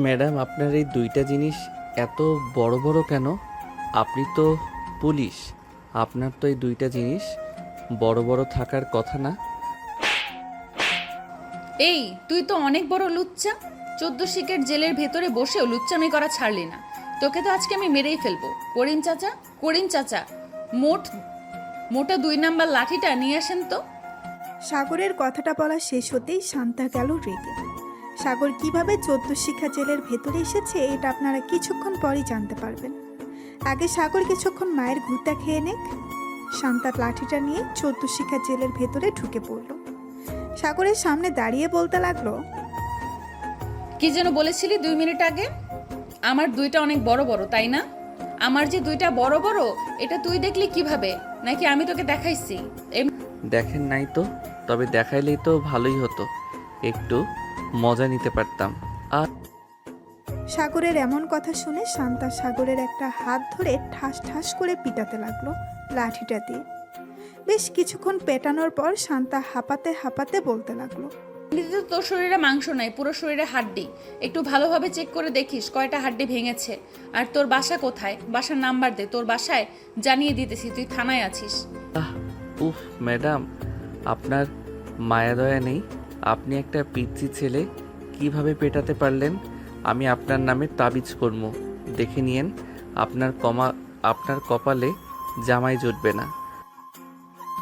Madam, আপনার এই দুইটা জিনিস এত বড় বড় কেন? আপনি তো পুলিশ, আপনার তো এই দুইটা জিনিস বড় বড় থাকার কথা না। এই তুই তো অনেক বড় লুচ্চা। 14 শিকের জেলের ভেতরে বসেও লুচ্চামি করা ছাড়লি না। তোকে তো আজকে আমি মেরেই ফেলবো। করিম চাচা, করিম চাচা, মোটা 2 নাম্বার লাঠিটা নিয়ে আসেন তো। সাগরের কথাটা বলা শেষ হতেই শান্তা গেল রেগে। সাগর কিভাবে 14 শিক্ষা জেলের ভেতরে এসেছে এটা আপনারা কিছুক্ষণ পরই জানতে পারবেন। আগে সাগর কিছুক্ষণ মায়ের ঘুরটা খেয়ে নেক। শান্তার লাঠিটা নিয়ে 14 শিক্ষা জেলের ভেতরে ঢুকে পড়ল। সাগরের সামনে দাঁড়িয়ে বলতে লাগলো, কি যেন বলেছিলি 2 মিনিট আগে? আমার দুইটা অনেক বড় বড়, তাই না? আমার যে দুইটা বড় বড় এটা তুই দেখলি কিভাবে? নাকি আমি তোকে দেখাইছি? দেখেন নাই তো, তবে দেখাইলেই তো ভালোই হতো, একটু মজা নিতে পারতাম। আর সাগরের এমন কথা শুনে শান্তা সাগরের একটা হাত ধরে ঠাস ঠাস করে পিটাতে লাগলো লাঠিটা দিয়ে। বেশ কিছুক্ষণ পেটানোর পর শান্তা হাঁপাতে হাঁপাতে বলতে লাগলো, এমনিতে তো তোর শরীরে মাংস নাই, পুরো শরীরে হাড্ডি। একটু ভালোভাবে চেক করে দেখিস কয়টা হাড্ডি ভেঙেছে। আর তোর বাসা কোথায়? বাসার নাম্বার দে, তোর বাসায় জানিয়ে দিতেছি তুই থানায় আছিস। আহ উফ ম্যাডাম, আপনার মায়া দয়া নেই? আপনি একটা পিচ্চি ছেলে কিভাবে পেটাতে পারলেন? আমি আপনার নামে তাবিজ করবো, দেখে নিয়েন। আপনার কপালে জামাই জুটবে না।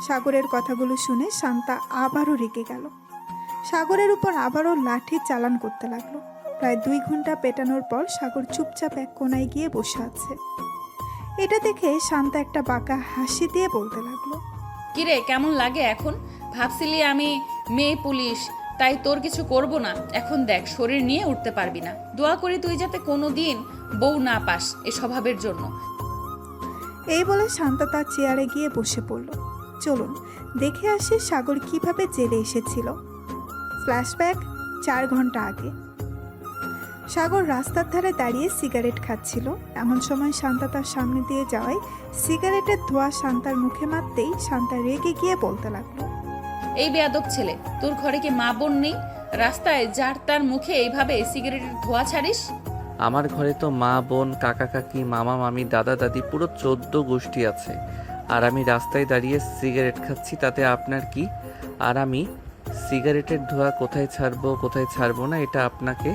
সাগরের কথাগুলো শুনে শান্তা আবারও রেগে গেল। সাগরের উপর আবারও লাঠি চালান করতে লাগলো। প্রায় 2 ঘন্টা পেটানোর পর সাগর চুপচাপ এক কোনায় গিয়ে বসে আছে। এটা দেখে শান্তা একটা বাঁকা হাসি দিয়ে বলতে লাগলো, কিরে, কেমন লাগে এখন? ভাবছিলি আমি মেয়ে পুলিশ, তাই তোর কিছু করব না। এখন দেখ, শরীর নিয়ে উঠতে পারবি না। দোয়া করি তুই যাতে কোনো দিন বউ না পাস এ স্বভাবের জন্য। এই বলে শান্তা তার চেয়ারে গিয়ে বসে পড়ল। চলুন দেখে আসি সাগর কিভাবে জেলে এসেছিল। ফ্ল্যাশব্যাক 4 ঘন্টা আগে। সাগর রাস্তার ধারে দাঁড়িয়ে সিগারেট খাচ্ছিল। এমন সময় শান্তা তার সামনে দিয়ে যাওয়ায় সিগারেটের ধোঁয়া শান্তার মুখে মারতেই শান্তা রেগে গিয়ে বলতে লাগলো, এই বেয়াদব ছেলে, তোর ঘরে কি মা বোন নেই? রাস্তায় যার তার মুখে এইভাবে সিগারেটের ধোঁয়া ছাড়িস? আমার ঘরে তো মা বোন কাকা কাকি মামা মামি দাদা দাদি পুরো 14 গোষ্ঠী আছে। আর আমি রাস্তায় দাঁড়িয়ে সিগারেট খাচ্ছি, তাতে আপনার কি? আর আমি সিগারেটের ধোঁয়া কোথায় ছাড়বো না এটা আপনাকে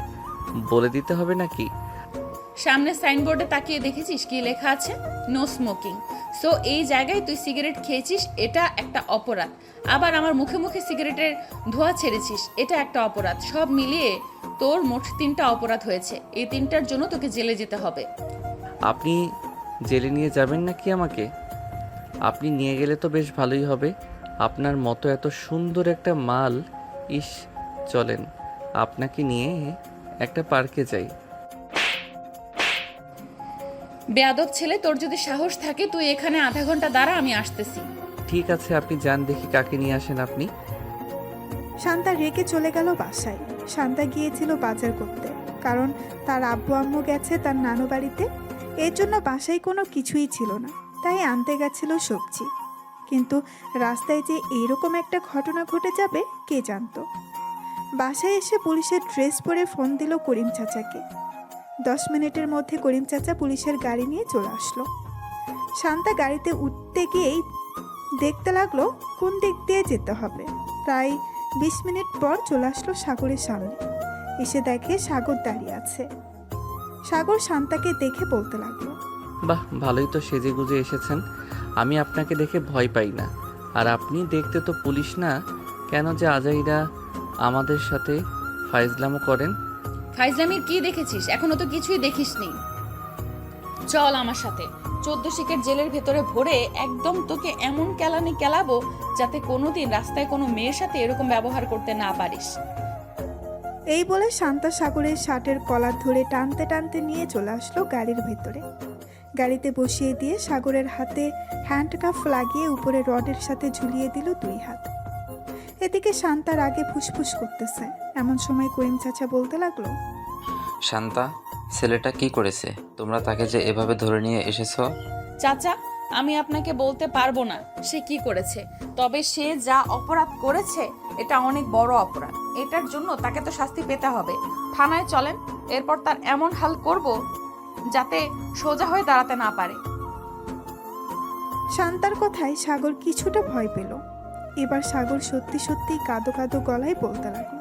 বলে দিতে হবে নাকি? সামনে সাইনবোর্ডে তাকিয়ে দেখেছিস কি লেখা আছে? No smoking. সো এই জায়গায় তুই সিগারেট খেয়েছিস, এটা একটা অপরাধ। আবার আমার মুখে মুখে সিগারেটের ধোঁয়া ছেড়েছিস, এটা একটা অপরাধ। সব মিলিয়ে তোর মোট 3টা অপরাধ হয়েছে। এই 3টার জন্য তোকে জেলে যেতে হবে। আপনি জেলে নিয়ে যাবেন নাকি আমাকে? আপনি নিয়ে গেলে তো বেশ ভালোই হবে। আপনার মতো এত সুন্দর একটা মাল, ইস, চলেন আপনাকে নিয়ে একটা পার্কে যাই। বেয়াদব ছেলে, তোর যদি সাহস থাকে তুই এখানে আধা ঘন্টা দাঁড়া, আমি আসতেছি। ঠিক আছে, আপনি যান, দেখি কাকে নিয়ে আসেন আপনি। শান্তা রেগে চলে গেল বাসায়। শান্তা গিয়েছিল বাজার করতে, কারণ তার আব্বু আম্মু গেছে তার নানু বাড়িতে। এর জন্য বাসায় কোনো কিছুই ছিল না, তাই আনতে গেছিল সবজি। কিন্তু রাস্তায় যে এইরকম একটা ঘটনা ঘটে যাবে কে জানতো। বাসায় এসে পুলিশের ড্রেস পরে ফোন দিল করিম চাচাকে। 10 মিনিটের মধ্যে করিম চাচা পুলিশের গাড়ি নিয়ে চলে আসলো। শান্তা গাড়িতে উঠতে গিয়েই দেখতে লাগলো কোন দিক দিয়ে যেতে হবে। প্রায় 20 মিনিট পর চলে আসলো সাগরের সামনে। এসে দেখে সাগর দাঁড়িয়ে আছে। সাগর শান্তাকে দেখে বলতে লাগলো, বাহ, ভালোই তো সেজে গুজে এসেছেন। আমি আপনাকে দেখে ভয় পাই না। আর আপনি দেখতে তো পুলিশ না, কেন যে আজাইরা আমাদের সাথে ফাইজলামো করেন? ফাইজলামির কি দেখেছিস? এখনো তো কিছুই দেখিসনি। চল আমার সাথে। 14 শিকের জেলের ভেতরে ভরে একদম তোকে এমন কেলানি কেলাবো যাতে কোনোদিন রাস্তায় কোনো মেয়ের সাথে এরকম ব্যবহার করতে না পারিস। এই বলে শান্তা সাগরের শার্টের কলার ধরে টানতে টানতে নিয়ে চলে আসলো গাড়ির ভেতরে। গাড়িতে বসিয়ে দিয়ে সাগরের হাতে হ্যান্ডকাফ লাগিয়ে উপরে রডের সাথে ঝুলিয়ে দিল 2 হাত। এদিকে শান্তার আগে ফুসফুস করতেছে। এমন সময় করিম চাচা বলতে লাগলো, শান্তা, ছেলেটা কি করেছে? তোমরা তাকে যে এভাবে ধরে নিয়ে এসেছো? চাচা, আমি আপনাকে বলতে পারবো না সে কি করেছে, তবে সে যা অপরাধ করেছে এটা অনেক বড় অপরাধ। এটার জন্য তাকে তো শাস্তি পেতে হবে। থানায় চলেন, এরপর তার এমন হাল করব যাতে সোজা হয়ে দাঁড়াতে না পারে। শান্তার কথায় সাগর কিছুটা ভয় পেল। এবার সাগর সত্যি সত্যি কাঁদো কাঁদো গলায় বলতে লাগলো,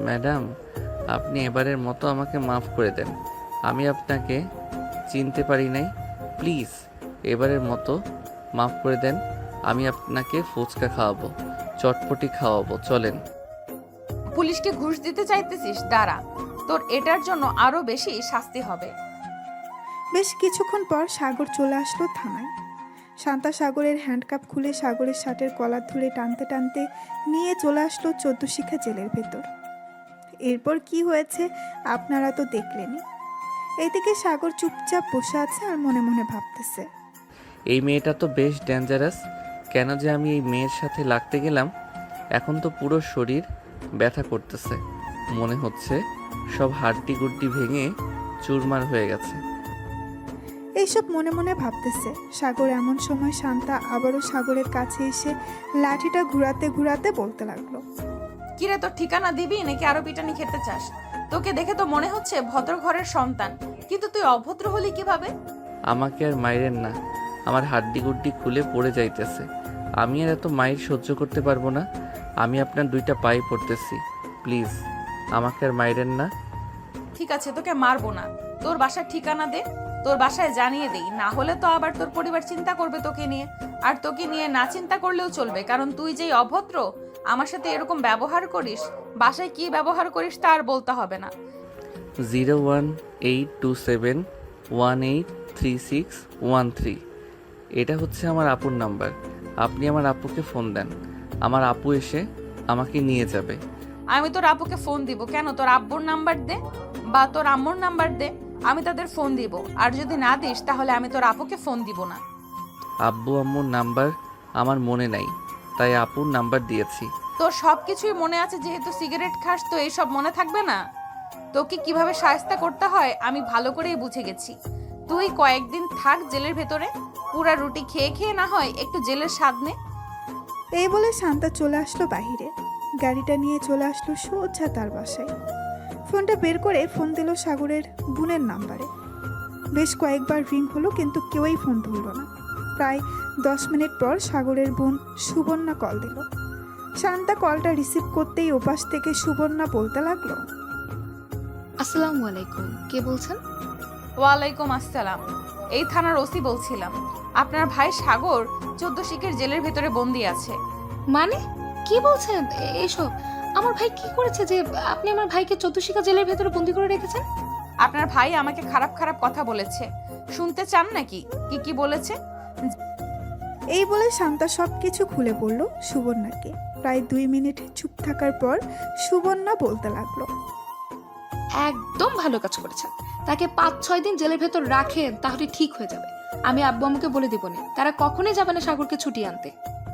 ম্যাডাম, আপনি এবারের মতো আমাকে মাফ করে দেন। আমি আপনাকে চিনতে পারি নাই। প্লিজ এবারের মতো মাফ করে দেন। আমি আপনাকে ফুচকা খাওয়াবো, চটপটি খাওয়াবো, চলেন। পুলিশকে ঘুষ দিতে চাইতেছিস? দাঁড়া, তোর এটার জন্য আরো বেশি শাস্তি হবে। বেশ কিছুক্ষণ পর সাগর চলে আসলো থানায়। শান্তা সাগরের হ্যান্ডকাপ খুলে সাগরের শার্টের কলার ধরে টানতে টানতে নিয়ে চলে আসলো 14 শিখা জেলের ভেতর। এরপর কি হয়েছে আপনারা তো দেখলেনই। এদিকে সাগর চুপচাপ বসে আছে আর মনে মনে ভাবতেছে, এই মেয়েটা তো বেশ ডেঞ্জারাস। কেন যে আমি এই মেয়ের সাথে লাগতে গেলাম? এখন তো পুরো শরীর ব্যথা করতেছে। মনে হচ্ছে সব হাড্ডি গুড্ডি ভেঙে চুরমার হয়ে গেছে। এইসব মনে মনে ভাবতেছে। সাগর এমন সময় শান্তা আবারও সাগরের কাছে এসে লাঠিটা ঘুরাতে ঘুরাতে বলতে লাগলো, কিরে, তোর ঠিকানা দিবি নাকি আরো পিটানি খেতে চাস? তোকে দেখে তো মনে হচ্ছে ভদ্র ঘরের সন্তান, কিন্তু তুই অভদ্র হলি কিভাবে? আমাকে আর মাইরেন না, আমার হাড্ডি গুড্ডি খুলে পড়ে যাইতেছে। আমি আর এত মাইর সহ্য করতে পারবো না। আমি আপনার 2টা পায়ে পড়তেছি, প্লিজ আমাকে আর মাইরেন না। ঠিক আছে, তোকে মারবো না। তোর বাসার ঠিকানা দে, তোর বাসায় জানিয়ে দেই, না হলে তো আবার তোর পরিবার চিন্তা করবে তোকে নিয়ে। আর তোকে নিয়ে না চিন্তা করলেও চলবে, কারণ তুই যেই অভদ্র, আমার সাথে এরকম ব্যবহার করিস। বাসায় কি ব্যবহার করিস তা আর বলতে হবে না। 01827183613। এটা হচ্ছে আমার আপুর নাম্বার। আপনি আমার আপুকে ফোন দেন, আমার আপু এসে আমাকে নিয়ে যাবে। আমি তোর আপুকে ফোন দিব কেন? তোর আব্বুর নাম্বার দে বা তোর আম্মুর নাম্বার দে, আমি তাদের ফোন দিব। আর যদি না দিস তাহলে আমি তোর আপুকে ফোন দিব না। আব্বু আম্মুর নাম্বার আমার মনে নাই, তাই আপুর নাম্বার দিয়েছি। তোর সবকিছুই মনে আছে, যেহেতু সিগারেট খাস তো এইসব মনে থাকবে না? তোকে কিভাবে শায়েস্তা করতে হয় আমি ভালো করেই বুঝে গেছি। তুই কয়েকদিন থাক জেলের ভেতরে, পুরা রুটি খেয়ে খেয়ে না হয় একটু জেলের স্বাদ নে। এই বলে শান্তা চলে আসলো বাহিরে। গাড়িটা নিয়ে চলে আসলো সোজা তার বাসায়। ফোনটা বের করে ফোন দিল সাগরের বোনের নাম্বারে। বেশ কয়েকবার রিং হলো, কিন্তু কেউই ফোন ধরল না। প্রায় 10 মিনিট পর সাগরের বোন সুবর্ণা কল দিল। শান্তা কলটা রিসিভ করতেই ওপাশ থেকে সুবর্ণা বলতে লাগলো, আসসালামু আলাইকুম, কে বলছেন? ওয়ালাইকুম আসসালাম, এই থানার ওসি বলছিলাম। আপনার ভাই সাগর 14 শিখের জেলের ভেতরে বন্দি আছে। মানে কি বলছেন এসব? আমার ভাই কি করেছে যে আপনি আমার ভাইকে 14 শিখা জেলের ভেতরে বন্দি করে রেখেছেন? আপনার ভাই আমাকে খারাপ খারাপ কথা বলেছে, শুনতে চান নাকি কি কি বলেছে? এই বলে শান্তা সবকিছু খুলে বলল সুবর্ণাকে। প্রায় 2 মিনিট চুপ থাকার পর সুবর্ণা বলতে লাগলো, একদম ভালো কাজ করেছেন। তাকে 5-6 দিন জেলের ভেতর রাখেন, তাহলে ঠিক হয়ে যাবে। আমি আব্বু আম্মুকে বলে দিব না, তারা কখনোই যাবে না সাগরকে ছুটিয়ে আনতে।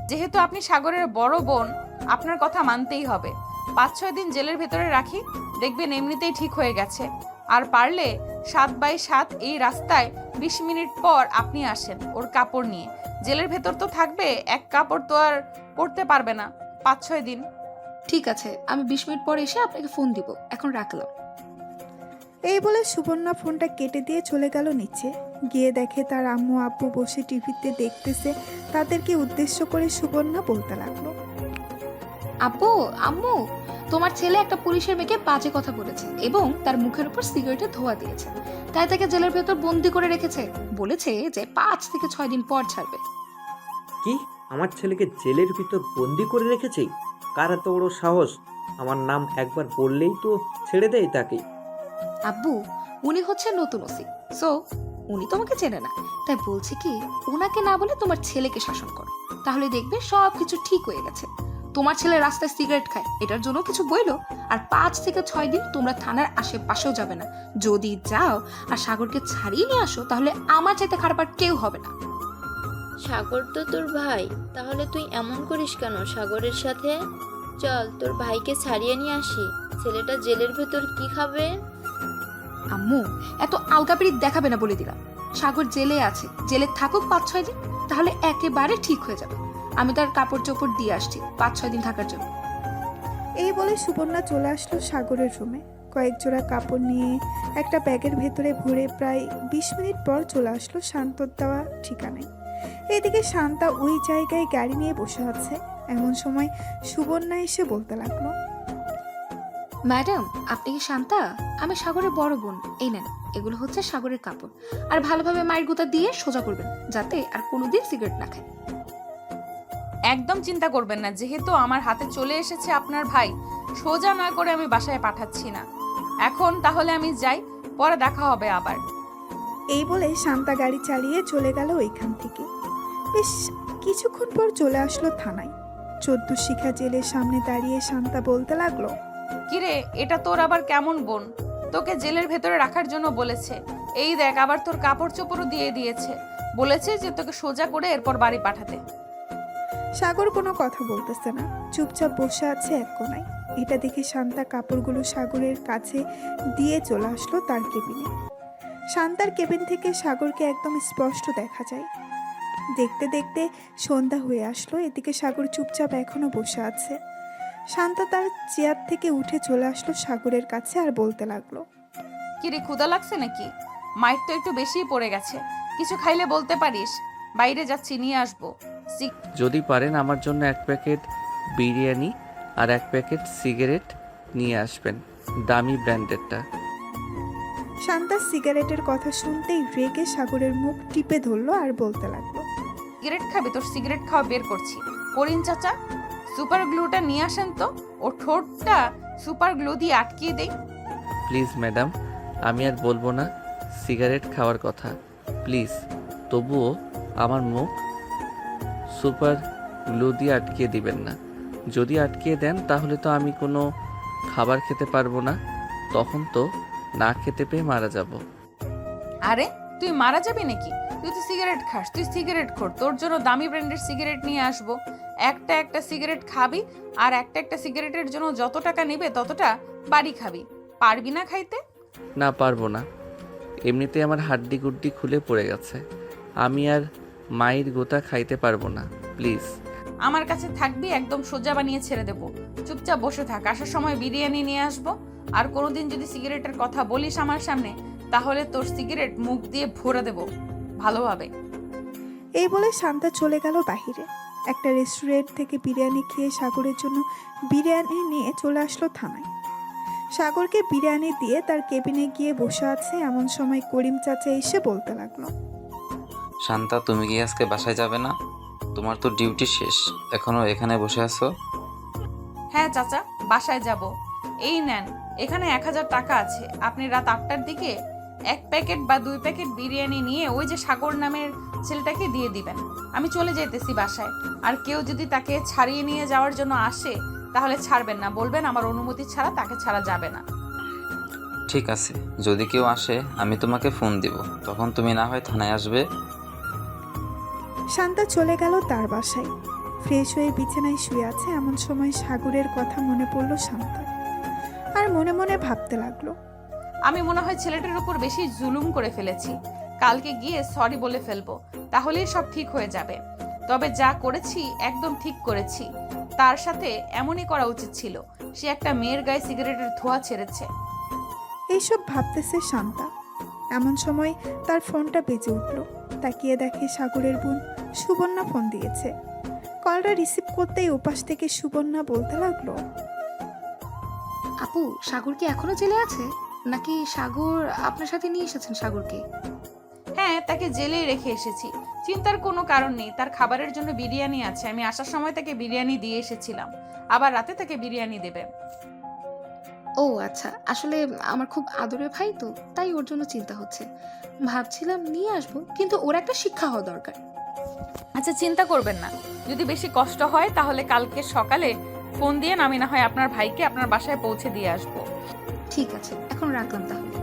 যেহেতু আপনি সাগরের বড় বোন, আপনার কথা মানতেই হবে। 5-6 দিন জেলের ভেতরে রাখি, দেখবেন এমনিতেই ঠিক হয়ে গেছে। আর পারলে 7x7 এই রাস্তায় 20 মিনিট পর আপনি আসেন ওর কাপড় নিয়ে। জেলের ভেতর তো থাকবে, এক কাপড় তো আর পরতে পারবে না 5-6 দিন। ঠিক আছে, আমি 20 মিনিট পর এসে আপনাকে ফোন দিব। এখন রাখলাম। এই বলে সুবর্ণা ফোনটা কেটে দিয়ে চলে গেল নিচে। গিয়ে দেখে তার আম্মু আব্বু বসে টিভিতে দেখতেছে। তাদেরকে উদ্দেশ্য করে সুবর্ণা বলতে লাগলো, আব্বু আম্মু, তোমার ছেলে একটা পুলিশের মেয়েকে বাজে কথা বলেছে এবং তার মুখের উপর সিগারেটের ধোঁয়া দিয়েছে, তাই তাকে জেলের ভেতর বন্দি করে রেখেছে। বলেছে যে 5 থেকে 6 দিন পর ছাড়বে। কি? আমার ছেলেকে জেলের ভিতর বন্দি করে রেখেছে? কার এত বড় সাহস? আমার নাম একবার বললেই তো ছেড়ে দেয় তাকে। আব্বু, উনি হচ্ছে নতুন ওসি, সো উনি তোমাকে চেনে না, তাই বলছে কি ওনাকে না বলে তোমার ছেলেকে শাসন করো, তাহলে দেখবে সব কিছু ঠিক হয়ে গেছে। তোমার ছেলে রাস্তায় সিগারেট খায়, এটার জন্য কিছু বইলো। আর 5 থেকে 6 দিন তোমরা থানার আশেপাশেও যাবে না। যদি যাও আর সাগরকে ছাড়িয়ে নিয়ে আসো, তাহলে আমার চাইতে খারাপ আর কেউ হবে না। সাগর তো তোর ভাই, তাহলে তুই এমন করিস কেন সাগরের সাথে? চল তোর ভাইকে ছাড়িয়ে নিয়ে আসি। ছেলেটা জেলের ভেতর কি খাবে? আম্মু, এত আলকাপিরি দেখাবে না বলে দিলাম। সাগর জেলে আছে, জেলে থাকুক 5-6 দিন, তাহলে একেবারে ঠিক হয়ে যাবে। আমি তার কাপড় চোপড় দিয়ে আসছি 5-6 দিন থাকার জন্য। এই বলে সুবর্ণা চলে আসলো সাগরের রুমে। কয়েক জোড়া কাপড় নিয়ে একটা ব্যাগের ভেতরে ভরে প্রায় 20 মিনিট পর চলে আসলো শান্তর দেওয়া ঠিকানায়। এদিকে শান্তা ওই জায়গায় গাড়ি নিয়ে বসে আছে। এমন সময় সুবর্ণা এসে বলতে লাগলো, ম্যাডাম, আপনি কি শান্তা? আমি সাগরের বড় বোন। এই নেন, এগুলো হচ্ছে সাগরের কাপড়। আর ভালোভাবে মায়ের গোতা দিয়ে সোজা করবেন, যাতে আর কোনোদিন সিগারেট না খায়। একদম চিন্তা করবেন না, যেহেতু আমার হাতে চলে এসেছে আপনার ভাই, সোজা না করে আমি বাসায় পাঠাচ্ছি না। এখন তাহলে আমি যাই, পরে দেখা হবে আবার। এই বলে শান্তা গাড়ি চালিয়ে চলে গেল ওইখান থেকে। বেশ কিছুক্ষণ পর চলে আসলো থানায়। 14 শিখা জেলের সামনে দাঁড়িয়ে শান্তা বলতে লাগলো, কিরে, এটা তোর আবার কেমন বোন? তোকে জেলের ভেতরে রাখার জন্য বলেছে। এই দেখ, আবার তোর কাপড় চোপড়ও দিয়ে দিয়েছে। বলেছে যে তোকে সোজা করে এরপর বাড়ি পাঠাতে। সাগর কোনো কথা বলতেছে না, চুপচাপ বসে আছে এক কোনায়। এটা দেখে শান্তা কাপড়গুলো সাগরের কাছে দিয়ে চলে আসলো তার কেবিনে। শান্তার কেবিন থেকে সাগরকে একদম স্পষ্ট দেখা যায়। দেখতে দেখতে সন্ধ্যা হয়ে আসলো। এদিকে সাগর চুপচাপ এখনো বসে আছে। শান্তা তার চেয়ার থেকে উঠে চলে আসলো সাগরের কাছে আর বলতে লাগলো, কিরে, ক্ষুধা লাগছে নাকি? মাইর তো একটু বেশিই পড়ে গেছে, কিছু খাইলে বলতে পারিস। বাইরে যাচ্ছি, নিয়ে আসবো। যদি পারেন আমার জন্য 1 প্যাকেট বিরিয়ানি আর 1 প্যাকেট সিগারেট নিয়ে আসবেন, দামি ব্র্যান্ডেরটা। শান্তা সিগারেটের কথা শুনতেই রেগে সাগরের মুখ টিপে ধরলো আর বলতে লাগলো, সিগারেট খাবি? তোর সিগারেট খাওয়া বের করছি। করিম চাচা, সুপার গ্লুটা নিয়ে আসেন তো, ও ঠোঁটটা সুপার গ্লু দিয়ে আটকিয়ে দেই। প্লিজ ম্যাডাম, আমি আর বলবো না সিগারেট খাওয়ার কথা, প্লিজ। তবুও আমার মুখ সুপার গ্লু দিয়ে আটকিয়ে দিবেন না। যদি আটকিয়ে দেন তাহলে তো আমি কোনো খাবার খেতে পারবো না, তখন তো না খেতে পেয়ে মারা যাব। আরে তুই মারা যাবি নাকি? তুই তো সিগারেট খাস, তুই সিগারেট খোর। তোর জন্য দামি ব্র্যান্ডের সিগারেট নিয়ে আসবো। একটা একটা সিগারেট খাবি, আর একটা একটা সিগারেটের জন্য যত টাকা নেবে ততটা বাড়ি খাবি। পারবি না খাইতে? না, পারবো না। এমনিতে আমার হাড্ডি গুড্ডি খুলে পড়ে গেছে, আমি আর মায়ের গোতা খাইতে পারবো না, প্লিজ। আমার কাছে থাকবি, একদম সোজা বানিয়ে ছেড়ে দেবো। চুপচাপ বসে থাক, আসার সময় বিরিয়ানি নিয়ে আসবো। আর কোনোদিন যদি সিগারেটের কথা বলিস আমার সামনে, তাহলে তোর সিগারেট মুখ দিয়ে ভরে দেবো ভালোভাবে। এই বলে শান্তা চলে গেল বাহিরে। একটা রেস্টুরেন্ট থেকে বিরিয়ানি খেয়ে সাগরের জন্য বিরিয়ানি নিয়ে চলে আসলো থানায়। সাগরকে বিরিয়ানি দিয়ে তার কেবিনে গিয়ে বসে আছে। এমন সময় করিম চাচা এসে বলতে লাগলো, শান্তা, তুমি কি আজকে বাসায় যাবে না? তোমার তো ডিউটি শেষ, এখনো এখানে বসে আছো? হ্যাঁ চাচা, বাসায় যাব। এই নেন, এখানে 1000 টাকা আছে। আপনি রাত 8টার দিকে 1 প্যাকেট বা 2 প্যাকেট বিরিয়ানি নিয়ে ওই যে সাগর নামের ছেলেটাকে দিয়ে দিবেন। আমি চলে যাইতেছি বাসায়। আর কেউ যদি তাকে ছাড়িয়ে নিয়ে যাওয়ার জন্য আসে, তাহলে ছাড়বেন না, বলবেন আমার অনুমতি ছাড়া তাকে ছাড়া যাবে না। ঠিক আছে, যদি কেউ আসে আমি তোমাকে ফোন দিব, তখন তুমি না হয় থানায় আসবে। শান্তা চলে গেল তার বাসায়। ফ্রেশ হয়ে বিছানায় শুয়ে আছে। এমন সময় সাগরের কথা মনে পড়ল শান্তা, আর মনে মনে ভাবতে লাগলো, আমি মনে হয় ছেলেটার উপর বেশি জুলুম করে ফেলেছি। কালকে গিয়ে সরি বলে ফেলবো, তাহলেই সব ঠিক হয়ে যাবে। তবে যা করেছি একদম ঠিক করেছি। তার সাথে এমনই করা উচিত ছিল। সে একটা মেয়ের গায়ে সিগারেটের ধোঁয়া ছেড়েছে। এইসব ভাবতেছে শান্তা। এমন সময় তার ফোনটা বেজে উঠল। তাকিয়ে দেখে সাগরের বোন সুবর্ণা ফোন দিয়েছে। কলটা রিসিভ করতেই ওপাশ থেকে সুবর্ণা বলতে লাগলো, আপু, সাগর কি এখনো জেলে আছে, নাকি সাগর আপনার সাথে নিয়ে এসেছেন সাগরকে? হ্যাঁ, তাকে জেলেই রেখে এসেছি। চিন্তার কোনো কারণ নেই, তার খাবারের জন্য বিরিয়ানি আছে। আমি আসার সময় তাকে বিরিয়ানি দিয়ে এসেছিলাম, আবার রাতে তাকে বিরিয়ানি দেবে। ও আচ্ছা, আসলে আমার খুব আদরের ভাই তো, তাই ওর জন্য চিন্তা হচ্ছে। ভাবছিলাম নিয়ে আসবো, কিন্তু ওর একটা শিক্ষা হওয়া দরকার। আচ্ছা, চিন্তা করবেন না। যদি বেশি কষ্ট হয় তাহলে কালকে সকালে ফোন দিয়ে আমি না হয় আপনার ভাইকে আপনার বাসায় পৌঁছে দিয়ে আসবো। ঠিক আছে, এখন রাখলাম তাহলে।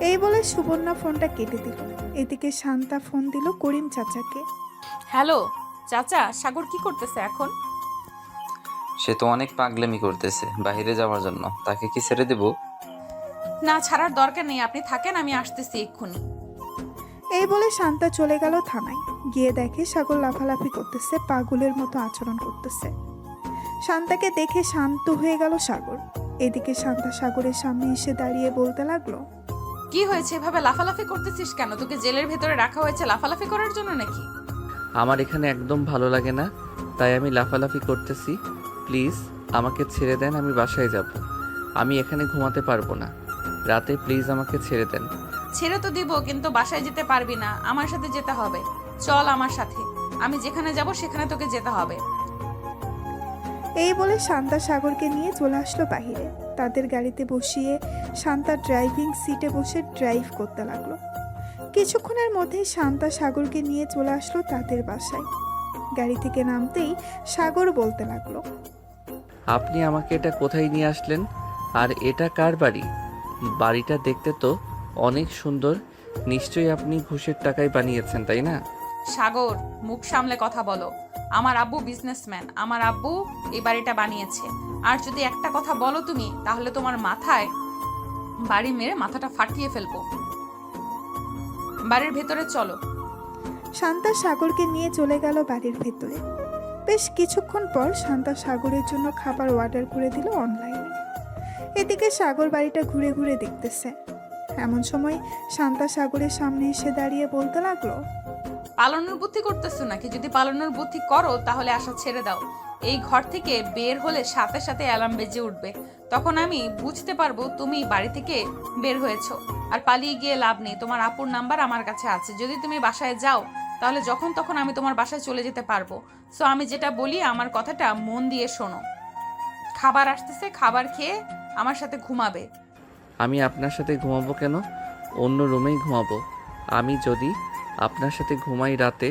এই বলে সুবর্ণা ফোনটা কেটে দিল। এদিকে শান্তা ফোন দিল করিম চাচাকে। হ্যালো চাচা, সাগর কি করতেছে এখন? সে তো অনেক পাগলামি করতেছে বাইরে যাওয়ার জন্য, তাকে কি ছেড়ে দেব? না ছাড়ার দরকার নেই, আপনি থাকেন, আমি আসতেছি এক্ষুনি। এই বলে শান্তা চলে গেল থানায়। গিয়ে দেখে সাগর লাফালাফি করতেছে, পাগলের মতো আচরণ করতেছে। শান্তাকে দেখে শান্ত হয়ে গেল সাগর। এদিকে শান্তা সাগরের সামনে এসে দাঁড়িয়ে বলতে লাগলো, কি হয়েছে, এভাবে লাফালাফি করতেছিস কেন? তোকে জেলের ভেতরে রাখা হয়েছে লাফালাফি করার জন্য নাকি? আমার এখানে একদম ভালো লাগে না, তাই আমি লাফালাফি করতেছি। প্লিজ আমাকে ছেড়ে দেন, আমি বাসায় যাব। আমি এখানে ঘুমাতে পারবো না রাতে, প্লিজ আমাকে ছেড়ে দেন। ছেড়ে তো দিব, কিন্তু বাসায় যেতে পারবি না, আমার সাথে যেতে হবে। চল আমার সাথে, আমি যেখানে যাব সেখানে তোকে যেতে হবে। এই বলে শান্তা সাগরকে নিয়ে চলে আসলো বাহিরে। তাদের গাড়িতে বসিয়ে শান্তা ড্রাইভিং সিটে বসে ড্রাইভ করতে লাগলো। কিছুক্ষণের মধ্যেই শান্তা সাগরকে নিয়ে চলে আসলো তাদের বাসায়। গাড়ি থেকে নামতেই সাগর বলতে লাগলো, আপনি আমাকে এটা কোথায় নিয়ে আসলেন? আর এটা কার বাড়ি? বাড়িটা দেখতে তো অনেক সুন্দর। নিশ্চয়ই আপনি ঘুষের টাকায় বানিয়েছেন, তাই না? সাগর, মুখ সামলে কথা বলো। আমার আব্বু বিজনেসম্যান, আমার আব্বু এই বাড়িটা বানিয়েছে। আর যদি একটা কথা বলো তুমি, তাহলে তোমার মাথায় বাড়ি মেরে মাথাটা ফাটিয়ে ফেলবো। বাড়ির ভেতরে চলো। শান্তা সাগরকে নিয়ে চলে গেল বাড়ির ভেতরে। বেশ কিছুক্ষণ পর শান্তা সাগরের জন্য খাবার অর্ডার করে দিল অনলাইনে। এদিকে সাগর বাড়িটা ঘুরে ঘুরে দেখতেছে। এমন সময় শান্তা সাগরের সামনে এসে দাঁড়িয়ে বলতে লাগলো, পালানোর বুদ্ধি করতেছো নাকি? যদি পালানোর বুদ্ধি করো তাহলে আশা ছেড়ে দাও। এই ঘর থেকে বের হলে সাথে সাথে অ্যালার্ম বেজে উঠবে। তখন আমি বুঝতে পারবো তুমি বাড়ি থেকে বের হয়েছো। আর পালিয়ে গিয়ে লাভ নেই, তোমার আপুর নাম্বার আমার কাছে আছে। যদি তুমি বাসায় যাও তাহলে যখন তখন আমি তোমার বাসায় চলে যেতে পারবো। সো আমি যেটা বলি আমার কথাটা মন দিয়ে শোনো। খাবার আসতেছে, খাবার খেয়ে আমার সাথে ঘুমাবে। আমি আপনার সাথে ঘুমাবো কেন? অন্য রুমেই ঘুমাবো। আমি যদি আপনার সাথে ঘুমাই রাতে,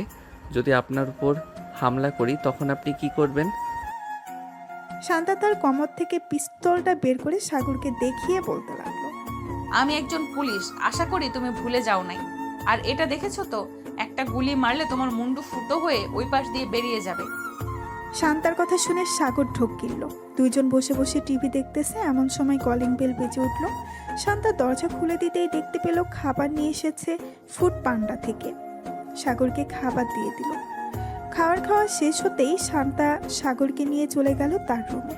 যদি আপনার উপর হামলা করি, তখন আপনি কি করবেন? শান্তা তার কমর থেকে পিস্তলটা বের করে সাগরকে দেখিয়ে বলতে লাগলো, আমি একজন পুলিশ, আশা করি তুমি ভুলে যাও নাই। আর এটা দেখেছো তো, একটা গুলি মারলে তোমার মুন্ডু ফুটো হয়ে ওই পাশ দিয়ে বেরিয়ে যাবে। শান্তার কথা শুনে সাগর ঢোক গিলল। দুইজন বসে বসে টিভি দেখতেছে। এমন সময় কলিং বেল বেজে উঠল। শান্তা দরজা খুলে দিতেই দেখতে পেল খাবার নিয়ে এসেছে ফুড পান্ডা থেকে। সাগরকে খাবার দিয়ে দিল। খাওয়া শেষ হতেই শান্তা সাগরকে নিয়ে চলে গেল তার রুমে।